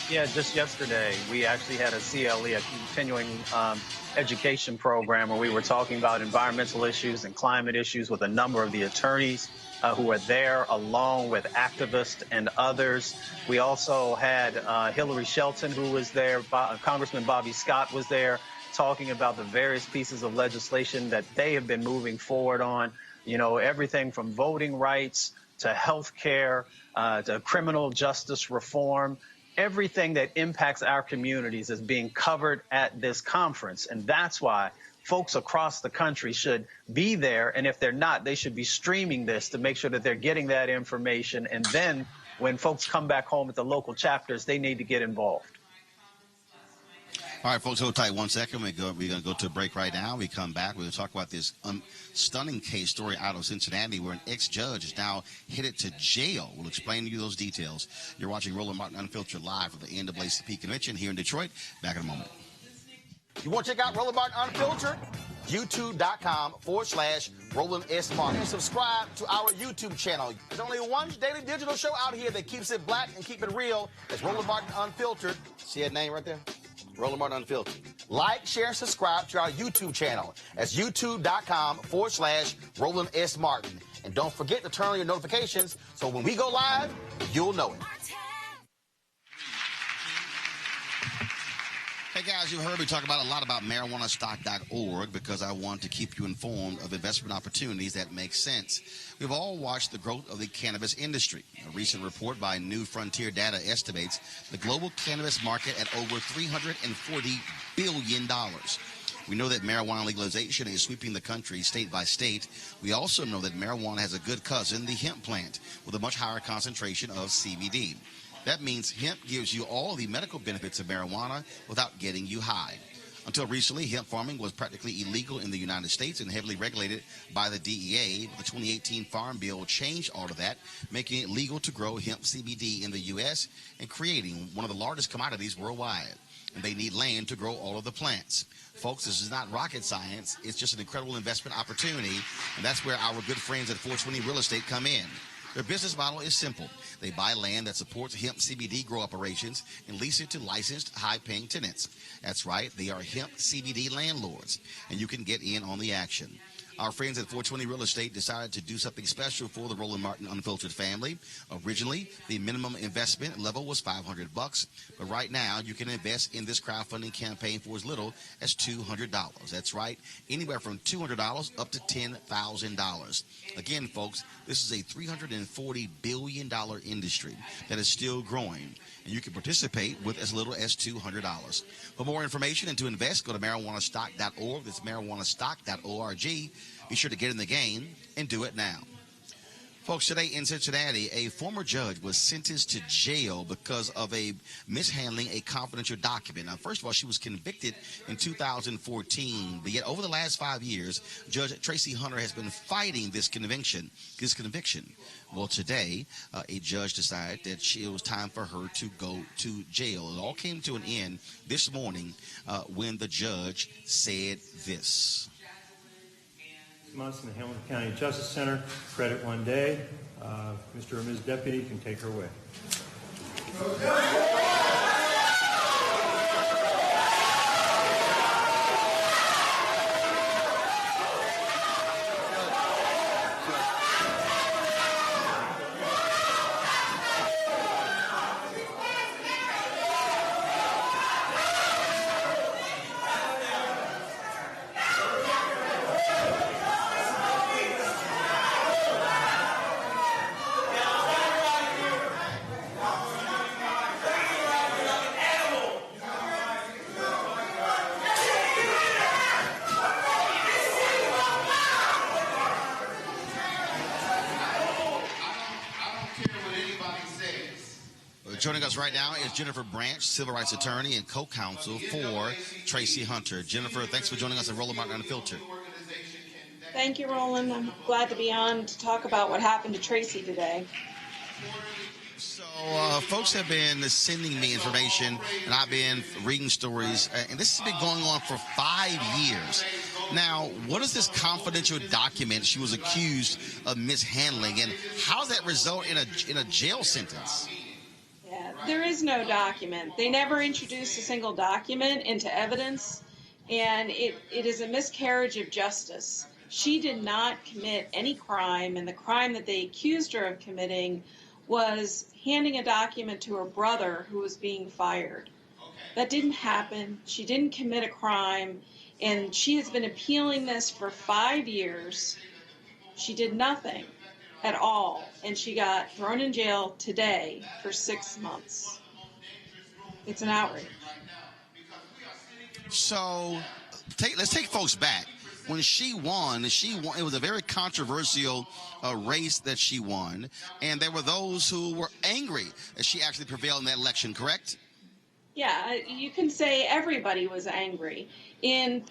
S8: Yeah, just yesterday, we actually had a CLE, a continuing education program, where we were talking about environmental issues and climate issues with a number of the attorneys who were there, along with activists and others. We also had Hillary Shelton, who was there. Congressman Bobby Scott was there, talking about the various pieces of legislation that they have been moving forward on. You know, everything from voting rights to health care to criminal justice reform. Everything that impacts our communities is being covered at this conference. And that's why folks across the country should be there. And if they're not, they should be streaming this to make sure that they're getting that information. And then when folks come back home at the local chapters, they need to get involved.
S1: All right, folks, hold tight 1 second. We're going to go to a break right now. We come back. We're going to talk about this stunning case story out of Cincinnati where an ex-judge is now headed to jail. We'll explain to you those details. You're watching Roland Martin Unfiltered live from the NAACP convention here in Detroit. Back in a moment. You want to check out Roland Martin Unfiltered? YouTube.com/Roland S. Martin. And subscribe to our YouTube channel. There's only one daily digital show out here that keeps it black and keep it real. It's Roland Martin Unfiltered. See that name right there? Roland Martin Unfiltered. Like, share, subscribe to our YouTube channel. That's youtube.com/Roland S. Martin. And don't forget to turn on your notifications so when we go live, you'll know it. Hey guys, you heard me talk about a lot about marijuanastock.org because I want to keep you informed of investment opportunities that make sense. We've all watched the growth of the cannabis industry. A recent report by New Frontier Data estimates the global cannabis market at over $340 billion. We know that marijuana legalization is sweeping the country state by state. We also know that marijuana has a good cousin, the hemp plant, with a much higher concentration of CBD. That means hemp gives you all the medical benefits of marijuana without getting you high. Until recently, hemp farming was practically illegal in the United States and heavily regulated by the DEA. The 2018 Farm Bill changed all of that, making it legal to grow hemp CBD in the U.S. and creating one of the largest commodities worldwide. And they need land to grow all of the plants. Folks, this is not rocket science. It's just an incredible investment opportunity, and that's where our good friends at 420 Real Estate come in. Their business model is simple. They buy land that supports hemp CBD grow operations and lease it to licensed, high-paying tenants. That's right, they are hemp CBD landlords, and you can get in on the action. Our friends at 420 Real Estate decided to do something special for the Roland Martin Unfiltered family. Originally, the minimum investment level was $500, but right now you can invest in this crowdfunding campaign for as little as $200. That's right, anywhere from $200 up to $10,000. Again, folks, this is a $340 billion industry that is still growing, and you can participate with as little as $200. For more information and to invest, go to marijuanastock.org. That's marijuanastock.org. Be sure to get in the game and do it now. Folks, today in Cincinnati, a former judge was sentenced to jail because of a mishandling a confidential document. Now, first of all, she was convicted in 2014, but yet over the last 5 years, Judge Tracie Hunter has been fighting this conviction. Well, today, a judge decided that it was time for her to go to jail. It all came to an end this morning when the judge said this.
S10: Months in the Hamilton County Justice Center. Credit one day. Mr. or Ms. Deputy can take her away.
S1: Joining us right now is Jennifer Branch, civil rights attorney and co-counsel for Tracie Hunter. Jennifer, thanks for joining us at Roland Martin Unfiltered.
S11: Thank you, Roland. I'm glad to be on to talk about what happened to Tracie today.
S1: So folks have been sending me information, and I've been reading stories, and this has been going on for 5 years. Now, what is this confidential document she was accused of mishandling, and how does that result in a jail sentence?
S11: Yeah, there is no document. They never introduced a single document into evidence, and it is a miscarriage of justice. She did not commit any crime, and the crime that they accused her of committing was handing a document to her brother who was being fired. That didn't happen. She didn't commit a crime, and she has been appealing this for 5 years. She did nothing at all, and she got thrown in jail today for 6 months. It's an outrage.
S1: So let's take folks back. When she won, it was a very controversial race that she won, and there were those who were angry that she actually prevailed in that election, correct?
S11: Yeah, you can say everybody was angry. In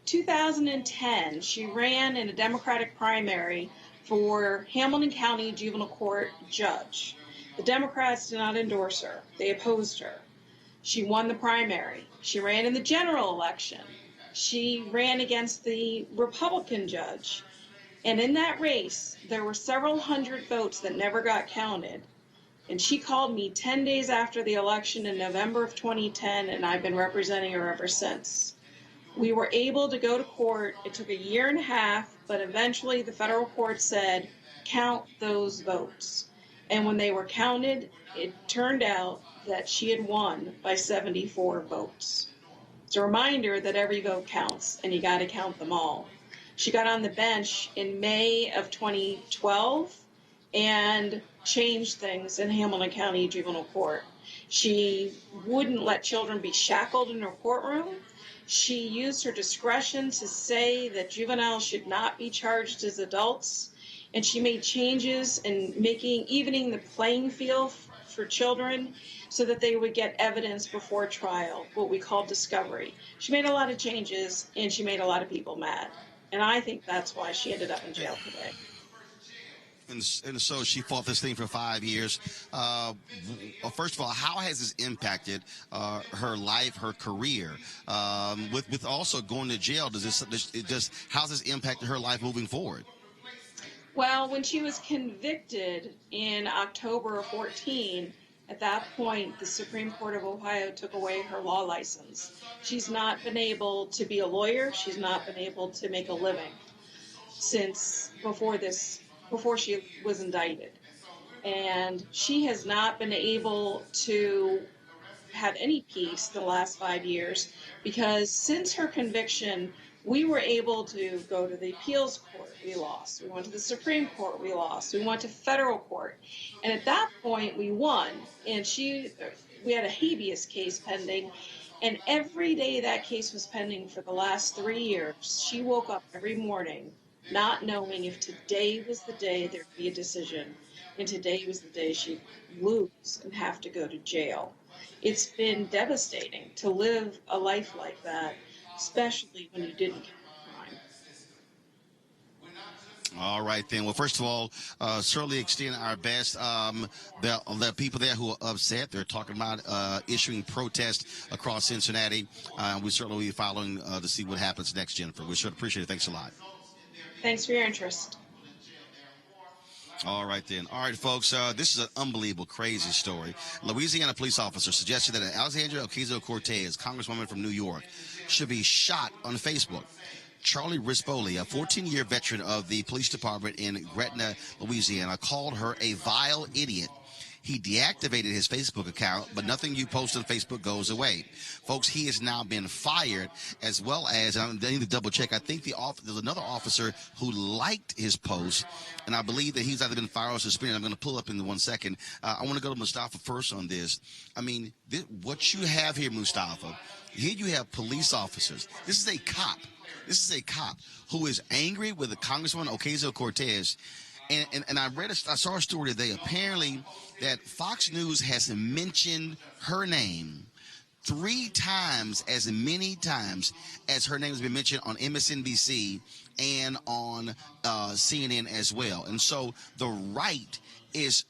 S11: 2010, she ran in a Democratic primary for Hamilton County Juvenile Court judge. The Democrats did not endorse her. They opposed her. She won the primary. She ran in the general election. She ran against the Republican judge. And in that race, there were several hundred votes that never got counted. And she called me 10 days after the election in November of 2010, and I've been representing her ever since. We were able to go to court. It took a year and a half, but eventually the federal court said, count those votes. And when they were counted, it turned out that she had won by 74 votes. It's a reminder that every vote counts, and you got to count them all. She got on the bench in May of 2012 and changed things in Hamilton County Juvenile Court. She wouldn't let children be shackled in her courtroom. She used her discretion to say that juveniles should not be charged as adults, and she made changes in evening the playing field for children so that they would get evidence before trial, what we call discovery. She made a lot of changes, and she made a lot of people mad. And I think that's why she ended up in jail today.
S1: And so she fought this thing for 5 years. First of all, how has this impacted her life, her career? With also going to jail, how's this impacted her life moving forward?
S11: Well, when she was convicted in October of 14, at that point, the Supreme Court of Ohio took away her law license. She's not been able to be a lawyer. She's not been able to make a living since before she was indicted. And she has not been able to have any peace the last 5 years because since her conviction, we were able to go to the appeals court, we lost. We went to the Supreme Court, we lost. We went to federal court. And at that point, we won. And we had a habeas case pending. And every day that case was pending for the last 3 years, she woke up every morning not knowing if today was the day there'd be a decision. And today was the day she'd lose and have to go to jail. It's been devastating to live a life like that, especially when you didn't commit a crime.
S1: All right, then. Well, first of all, certainly extend our best. There are people there who are upset. They're talking about issuing protests across Cincinnati. We certainly will be following to see what happens next, Jennifer. We sure appreciate it. Thanks a lot.
S11: Thanks for your interest.
S1: All right, then. All right, folks, this is an unbelievable, crazy story. Louisiana police officer suggested that Alexandria Ocasio-Cortez, congresswoman from New York, should be shot on Facebook. Charlie Rispoli, a 14-year veteran of the police department in Gretna, Louisiana, called her a vile idiot. He deactivated his Facebook account, but nothing you post on Facebook goes away. Folks, he has now been fired, as well as, I need to double check, I think there's another officer who liked his post, and I believe that he's either been fired or suspended. I'm going to pull up in 1 second. I want to go to Mustafa first on this. I mean, what you have here, Mustafa, here you have police officers. This is a cop. This is a cop who is angry with the Congresswoman Ocasio-Cortez, And I saw a story today, apparently, that Fox News has mentioned her name 3 times, as many times as her name has been mentioned on MSNBC and on CNN as well. And so the right is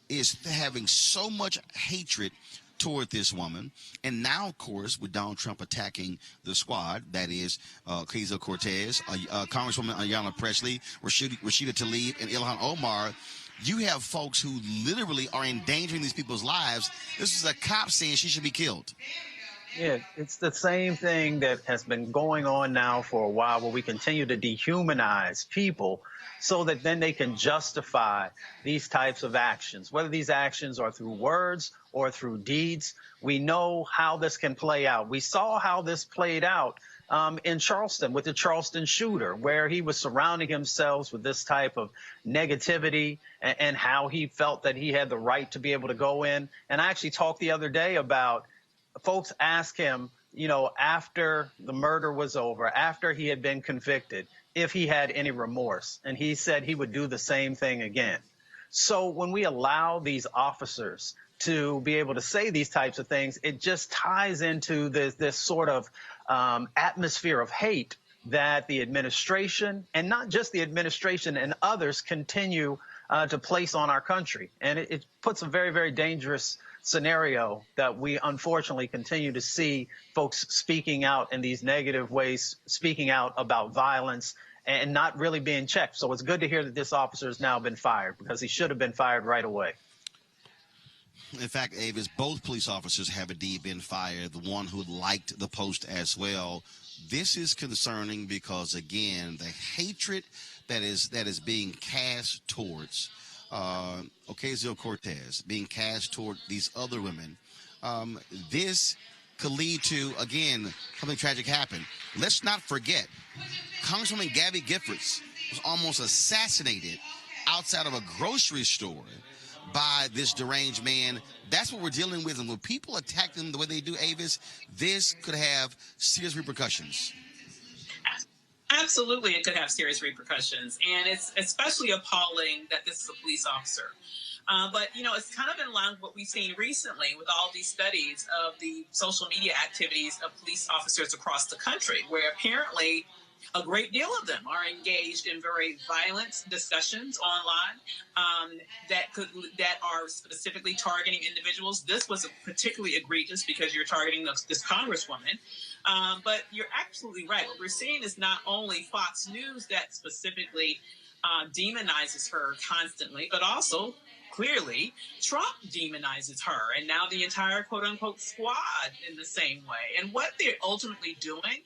S1: having so much hatred toward this woman. And now, of course, with Donald Trump attacking the squad, that is Ocasio-Cortez, Congresswoman Ayanna Pressley, Rashida Tlaib, and Ilhan Omar, you have folks who literally are endangering these people's lives. This is a cop saying she should be killed.
S8: Yeah, it's the same thing that has been going on now for a while, where we continue to dehumanize people so that then they can justify these types of actions, whether these actions are through words or through deeds. We know how this can play out. We saw how this played out in Charleston with the Charleston shooter, where he was surrounding himself with this type of negativity and how he felt that he had the right to be able to go in. And I actually talked the other day about folks asked him, after the murder was over, after he had been convicted, if he had any remorse. And he said he would do the same thing again. So when we allow these officers to be able to say these types of things, it just ties into this sort of atmosphere of hate that the administration, and not just the administration, and others continue to place on our country. And it puts a very, very dangerous scenario that we unfortunately continue to see folks speaking out in these negative ways, speaking out about violence and not really being checked. So it's good to hear that this officer has now been fired, because he should have been fired right away.
S1: In fact, Avis, both police officers have indeed been fired, the one who liked the post as well. This is concerning because, again, the hatred that is being cast towards Ocasio-Cortez, being cast toward these other women, this could lead to, again, something tragic happen. Let's not forget, Congresswoman Gabby Giffords was almost assassinated outside of a grocery store by this deranged man. That's what we're dealing with. And when people attack them the way they do, Avis, this could have serious repercussions.
S7: Absolutely, it could have serious repercussions. And it's especially appalling that this is a police officer. But, it's kind of in line with what we've seen recently with all these studies of the social media activities of police officers across the country, where apparently a great deal of them are engaged in very violent discussions online that are specifically targeting individuals. This was particularly egregious because you're targeting this congresswoman. But you're absolutely right. What we're seeing is not only Fox News that specifically demonizes her constantly, but also clearly Trump demonizes her, and now the entire quote-unquote squad in the same way. And what they're ultimately doing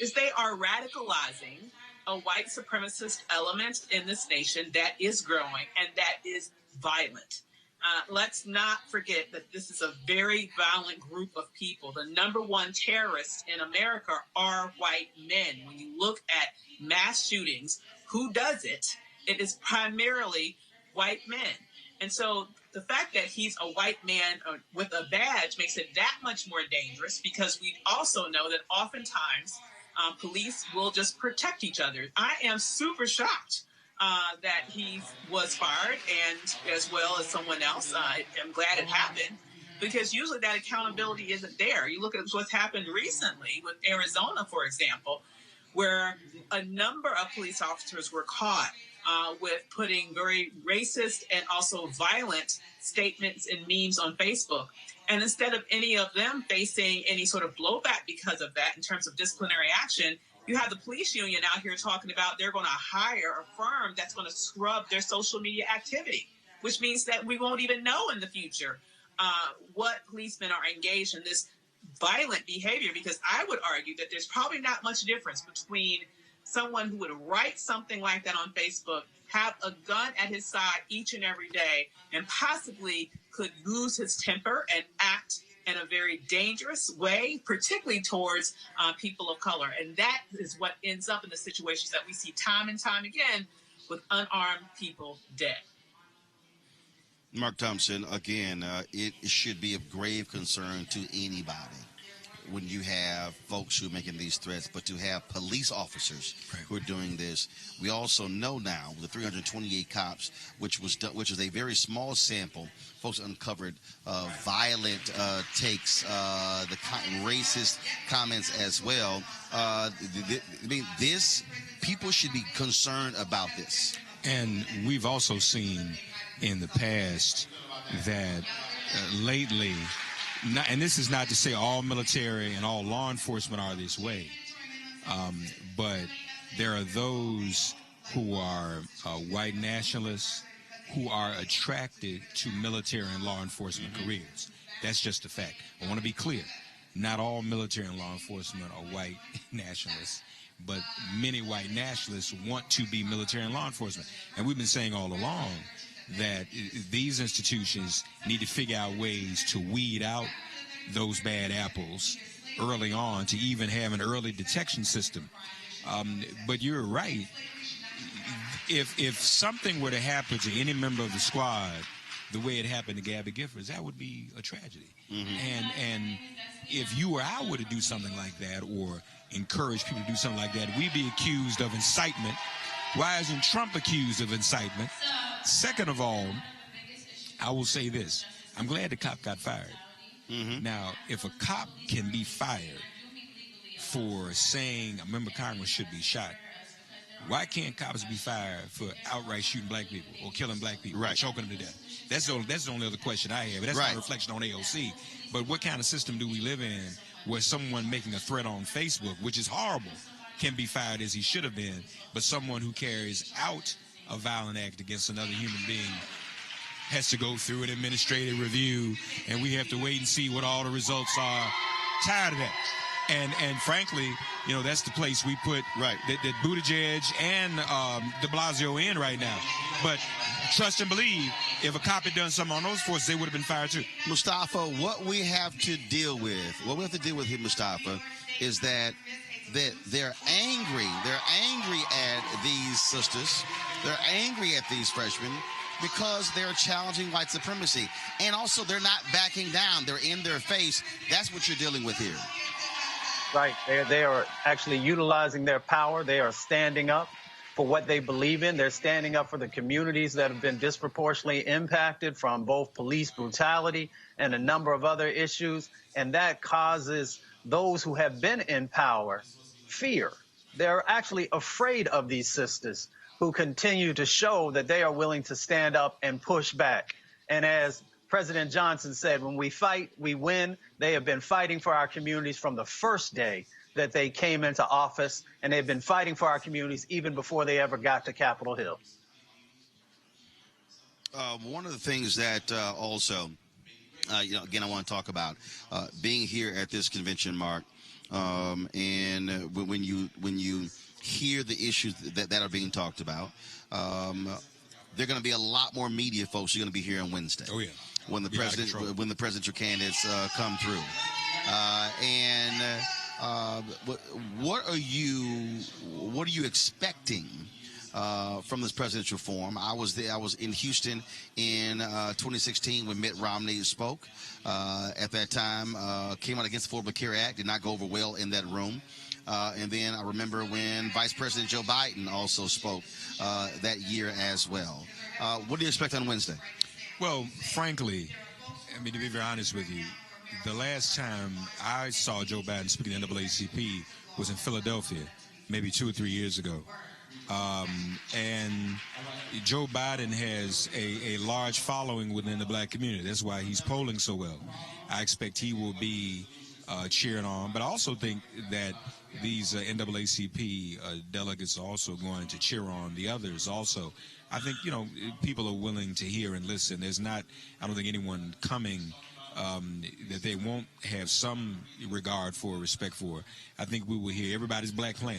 S7: is they are radicalizing a white supremacist element in this nation that is growing and that is violent. Let's not forget that this is a very violent group of people. The number one terrorists in America are white men. When you look at mass shootings, who does it? It is primarily white men. And so the fact that he's a white man with a badge makes it that much more dangerous, because we also know that oftentimes police will just protect each other. I am super shocked that he was fired, and as well as someone else. I am glad it happened, because usually that accountability isn't there. You look at what's happened recently with Arizona, for example, where a number of police officers were caught with putting very racist and also violent statements and memes on Facebook. And instead of any of them facing any sort of blowback because of that in terms of disciplinary action, you have the police union out here talking about they're going to hire a firm that's going to scrub their social media activity, which means that we won't even know in the future what policemen are engaged in this violent behavior. Because I would argue that there's probably not much difference between someone who would write something like that on Facebook, have a gun at his side each and every day, and possibly could lose his temper and act in a very dangerous way, particularly towards people of color. And that is what ends up in the situations that we see time and time again with unarmed people dead.
S1: Mark Thompson, again, it should be of grave concern to anybody when you have folks who are making these threats, but to have police officers who are doing this. We also know now with the 328 cops, which is a very small sample, folks uncovered violent takes, racist comments as well. I mean, people should be concerned about this.
S9: And we've also seen in the past that lately, and this is not to say all military and all law enforcement are this way, but there are those who are white nationalists who are attracted to military and law enforcement careers. That's just a fact. I want to be clear. Not all military and law enforcement are white nationalists, but many white nationalists want to be military and law enforcement. And we've been saying all along that these institutions need to figure out ways to weed out those bad apples early on, to even have an early detection system. But you're right. If something were to happen to any member of the squad the way it happened to Gabby Giffords, that would be a tragedy. And if you or I were to do something like that, or encourage people to do something like that, we'd be accused of incitement. Why isn't Trump accused of incitement? Second of all, I will say this. I'm glad the cop got fired. Now, if a cop can be fired for saying a member of Congress should be shot, why can't cops be fired for outright shooting black people or killing black people, or choking them to death? That's the only other question I have. That's not a reflection on AOC. But what kind of system do we live in where someone making a threat on Facebook, which is horrible, can be fired as he should have been, but someone who carries out a violent act against another human being has to go through an administrative review, and we have to wait and see what all the results are? Tired of that. And frankly, you know, that's the place we put that Buttigieg and de Blasio in right now. But trust and believe, if a cop had done something on those forces, they would have been fired too.
S1: Mustafa, what we have to deal with here, Mustafa, is that they're angry. They're angry at these sisters. They're angry at these freshmen because they're challenging white supremacy. And also, they're not backing down. They're in their face. That's what you're dealing with here.
S8: Right. They are actually utilizing their power. They are standing up for what they believe in. They're standing up for the communities that have been disproportionately impacted from both police brutality and a number of other issues. And that causes those who have been in power fear. They're actually afraid of these sisters who continue to show that they are willing to stand up and push back. And as President Johnson said, when we fight, we win. They have been fighting for our communities from the first day that they came into office, and they've been fighting for our communities even before they ever got to Capitol Hill.
S1: One of the things that also, again, I want to talk about being here at this convention, Mark, and when you hear the issues that are being talked about, there are going to be a lot more media folks who are going to be here on Wednesday.
S9: Oh yeah.
S1: When the presidential candidates come through, what are you expecting from this presidential forum? I was there. I was in Houston in 2016 when Mitt Romney spoke. At that time, came out against the Affordable Care Act, did not go over well in that room. And then I remember when Vice President Joe Biden also spoke that year as well. What do you expect on Wednesday?
S9: Well, frankly, I mean, to be very honest with you, the last time I saw Joe Biden speak at NAACP was in Philadelphia, maybe 2 or 3 years ago. And Joe Biden has a large following within the black community. That's why he's polling so well. I expect he will be cheering on, but I also think that these NAACP delegates are also going to cheer on the others also. I think, you know, people are willing to hear and listen. I don't think anyone coming that they won't have some regard for, respect for. I think we will hear everybody's black plan.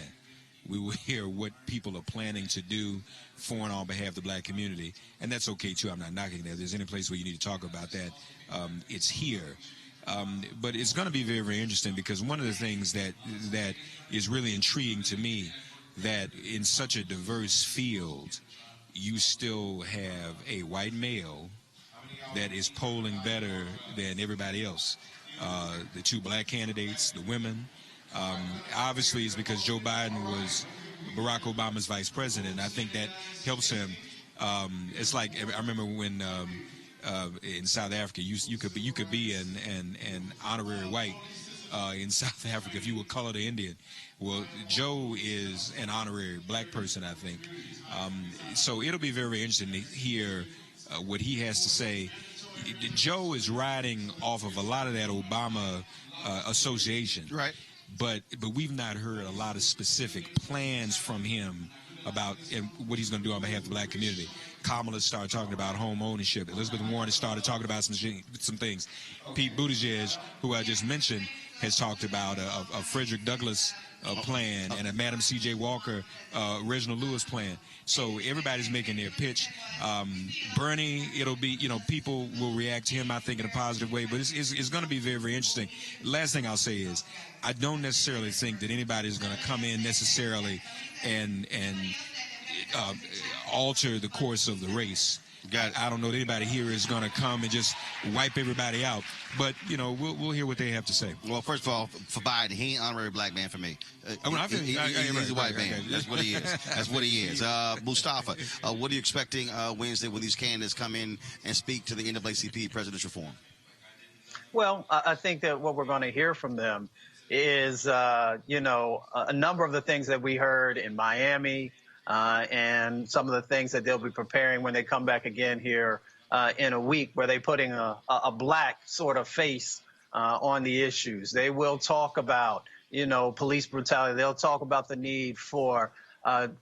S9: We will hear what people are planning to do for and on behalf of the black community. And that's okay, too. I'm not knocking that. If there's any place where you need to talk about that, it's here. But it's going to be very, very interesting, because one of the things that is really intriguing to me, that in such a diverse field, you still have a white male that is polling better than everybody else. the two black candidates, the women. Obviously, it's because Joe Biden was Barack Obama's vice president. I think that helps him. It's like I remember when in South Africa, you could be an honorary white in South Africa if you were colored or Indian. Well, Joe is an honorary black person, I think. So it'll be very interesting to hear what he has to say. Joe is riding off of a lot of that Obama association.
S1: Right.
S9: But we've not heard a lot of specific plans from him about what he's going to do on behalf of the black community. Kamala started talking about home ownership. Elizabeth Warren has started talking about some things. Pete Buttigieg, who I just mentioned, has talked about a Frederick Douglass plan and a Madam C.J. Walker, Reginald Lewis plan. So everybody's making their pitch. Bernie, it'll be, people will react to him, I think, in a positive way. But it's going to be very, very interesting. Last thing I'll say is I don't necessarily think that anybody's going to come in necessarily and alter the course of the race. I don't know that anybody here is going to come and just wipe everybody out. But, we'll hear what they have to say.
S1: Well, first of all, for Biden, he ain't honorary black man for me.
S9: He's
S1: a white man. That's what he is. That's what he is. Mustafa, what are you expecting Wednesday when these candidates come in and speak to the NAACP presidential forum?
S8: Well, I think that what we're going to hear from them is, a number of the things that we heard in Miami, and some of the things that they'll be preparing when they come back again here in a week, where they're putting a black sort of face on the issues. They will talk about, police brutality. They'll talk about the need for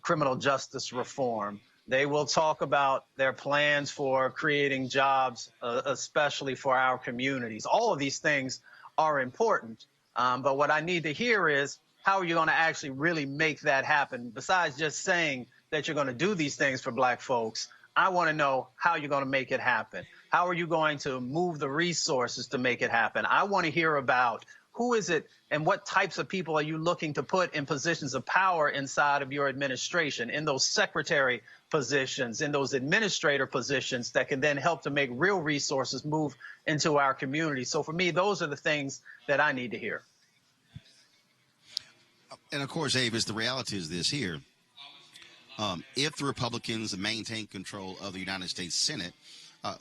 S8: criminal justice reform. They will talk about their plans for creating jobs, especially for our communities. All of these things are important. But what I need to hear is, how are you going to actually really make that happen? Besides just saying that you're going to do these things for black folks, I want to know how you're going to make it happen. How are you going to move the resources to make it happen? I want to hear about who is it and what types of people are you looking to put in positions of power inside of your administration, in those secretary positions, in those administrator positions that can then help to make real resources move into our community. So for me, those are the things that I need to hear.
S1: And, of course, Avis, the reality is this here. If the Republicans maintain control of the United States Senate,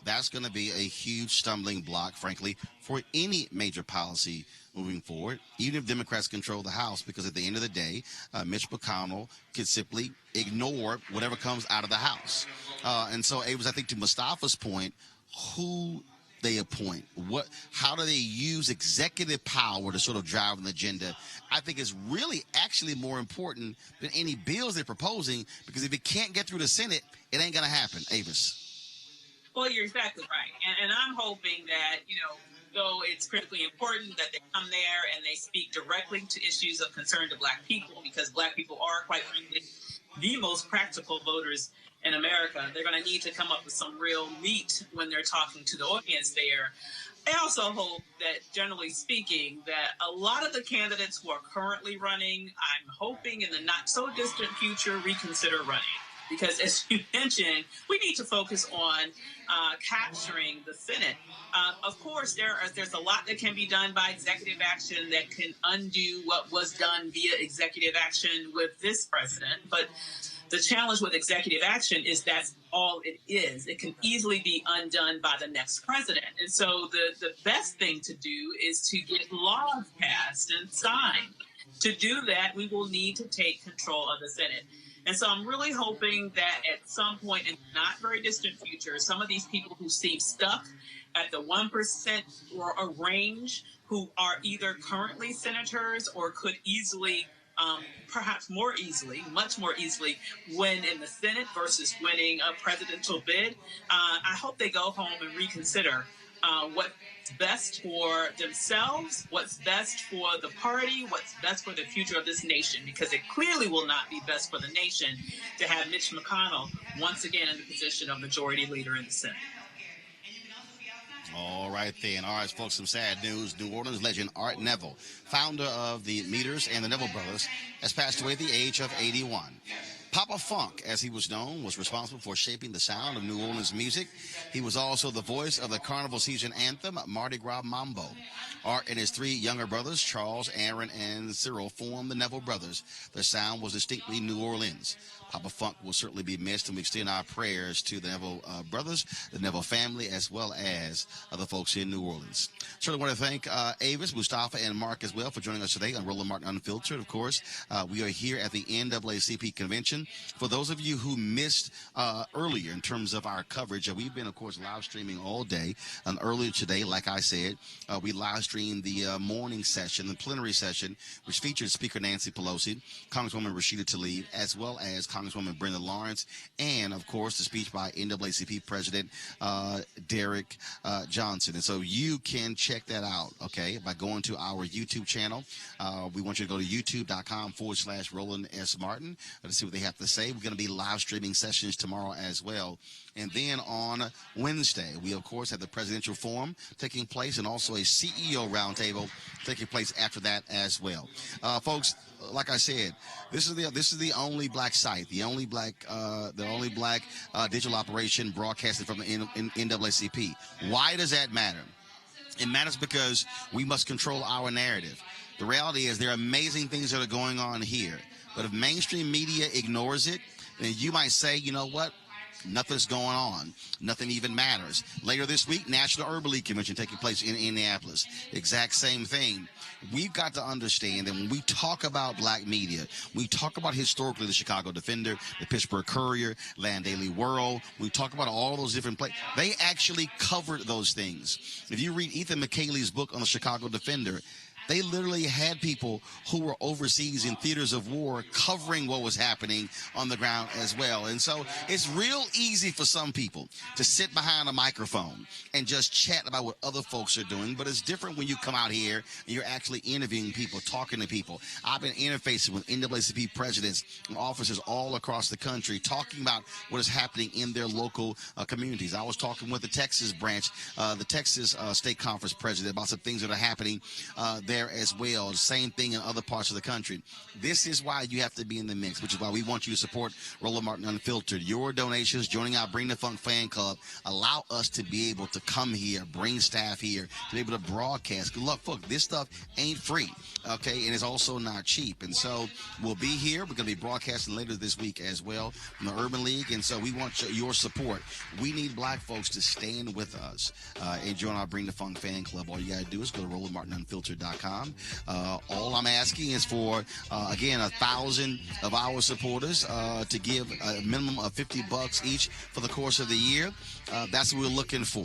S1: that's going to be a huge stumbling block, frankly, for any major policy moving forward, even if Democrats control the House, because at the end of the day, Mitch McConnell could simply ignore whatever comes out of the House. And so, Avis, I think to Mustafa's point, who they appoint, how do they use executive power to sort of drive an agenda, I think is really actually more important than any bills they're proposing, because if it can't get through the Senate, it ain't going to happen. Avis.
S7: Well, you're exactly right. And I'm hoping that, though it's critically important that they come there and they speak directly to issues of concern to black people, because black people are, quite frankly, the most practical voters in America. They're going to need to come up with some real meat when they're talking to the audience there. I also hope that, generally speaking, that a lot of the candidates who are currently running, I'm hoping in the not-so-distant future, reconsider running. Because, as you mentioned, we need to focus on capturing the Senate. Of course, there's a lot that can be done by executive action that can undo what was done via executive action with this president. But the challenge with executive action is that's all it is. It can easily be undone by the next president. And so the best thing to do is to get laws passed and signed. To do that, we will need to take control of the Senate. And so I'm really hoping that at some point in the not very distant future, some of these people who seem stuck at the 1% or a range, who are either currently senators or could easily, perhaps more easily, much more easily, win in the Senate versus winning a presidential bid, I hope they go home and reconsider what's best for themselves, what's best for the party, what's best for the future of this nation, because it clearly will not be best for the nation to have Mitch McConnell once again in the position of majority leader in the Senate.
S1: All right, then. All right, folks, some sad news. New Orleans legend Art Neville, founder of the Meters and the Neville Brothers, has passed away at the age of 81. Papa Funk, as he was known, was responsible for shaping the sound of New Orleans music. He was also the voice of the carnival season anthem, Mardi Gras Mambo. Art and his three younger brothers, Charles, Aaron, and Cyril, formed the Neville Brothers. Their sound was distinctly New Orleans. Papa Funk will certainly be missed, and we extend our prayers to the Neville brothers, the Neville family, as well as the folks in New Orleans. Certainly want to thank Avis, Mustafa, and Mark as well for joining us today on Roland Martin Unfiltered. Of course, we are here at the NAACP convention. For those of you who missed earlier in terms of our coverage, we've been, of course, live streaming all day. And earlier today, like I said, we live streamed the morning session, the plenary session, which featured Speaker Nancy Pelosi, Congresswoman Rashida Tlaib, as well as Congresswoman Brenda Lawrence, and, of course, the speech by NAACP President Derek Johnson. And so you can check that out, okay, by going to our YouTube channel. We want you to go to youtube.com/Roland S. Martin to see what they have to say. We're going to be live streaming sessions tomorrow as well. And then on Wednesday, we, of course, have the presidential forum taking place and also a CEO roundtable taking place after that as well. Folks, like I said, this is the only black site, the only black digital operation broadcasted from the NAACP. Why does that matter? It matters because we must control our narrative. The reality is there are amazing things that are going on here. But if mainstream media ignores it, then you might say, you know what? Nothing's going on. Nothing even matters. Later this week, National Urban League Convention taking place in Indianapolis. Exact same thing. We've got to understand that when we talk about black media, we talk about historically the Chicago Defender, the Pittsburgh Courier, Land Daily World. We talk about all those different places. They actually covered those things. If you read Ethan McKayle's book on the Chicago Defender, they literally had people who were overseas in theaters of war covering what was happening on the ground as well. And so it's real easy for some people to sit behind a microphone and just chat about what other folks are doing. But it's different when you come out here and you're actually interviewing people, talking to people. I've been interfacing with NAACP presidents and officers all across the country, talking about what is happening in their local communities. I was talking with the Texas branch, the Texas State Conference president, about some things that are happening there as well. Same thing in other parts of the country. This is why you have to be in the mix, which is why we want you to support Roland Martin Unfiltered. Your donations, joining our Bring the Funk fan club, allow us to be able to come here, bring staff here, to be able to broadcast. Good luck, folks. This stuff ain't free, okay, and it's also not cheap. And so we'll be here. We're going to be broadcasting later this week as well from the Urban League, and so we want your support. We need black folks to stand with us and join our Bring the Funk fan club. All you got to do is go to RolandMartinUnfiltered.com. All I'm asking is for, again, 1,000 of our supporters to give a minimum of $50 each for the course of the year. That's what we're looking for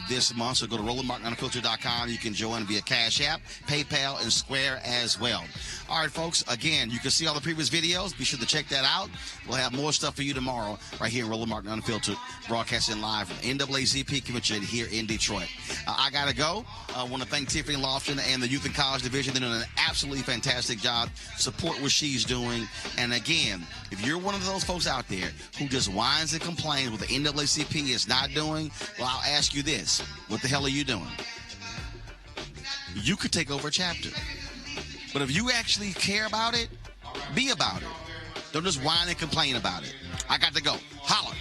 S1: this month. So go to RolandMartinUnfiltered.com. You can join via Cash App, PayPal, and Square as well. All right, folks, again, you can see all the previous videos. Be sure to check that out. We'll have more stuff for you tomorrow right here in Roland Martin Unfiltered, broadcasting live from the NAACP convention here in Detroit. I got to go. I want to thank Tiffany Lofton and the Youth and College Division. They're doing an absolutely fantastic job. Support what she's doing. And again, if you're one of those folks out there who just whines and complains what the NAACP is not doing, well, I'll ask you this. What the hell are you doing? You could take over a chapter. But if you actually care about it, be about it. Don't just whine and complain about it. I got to go. Holla.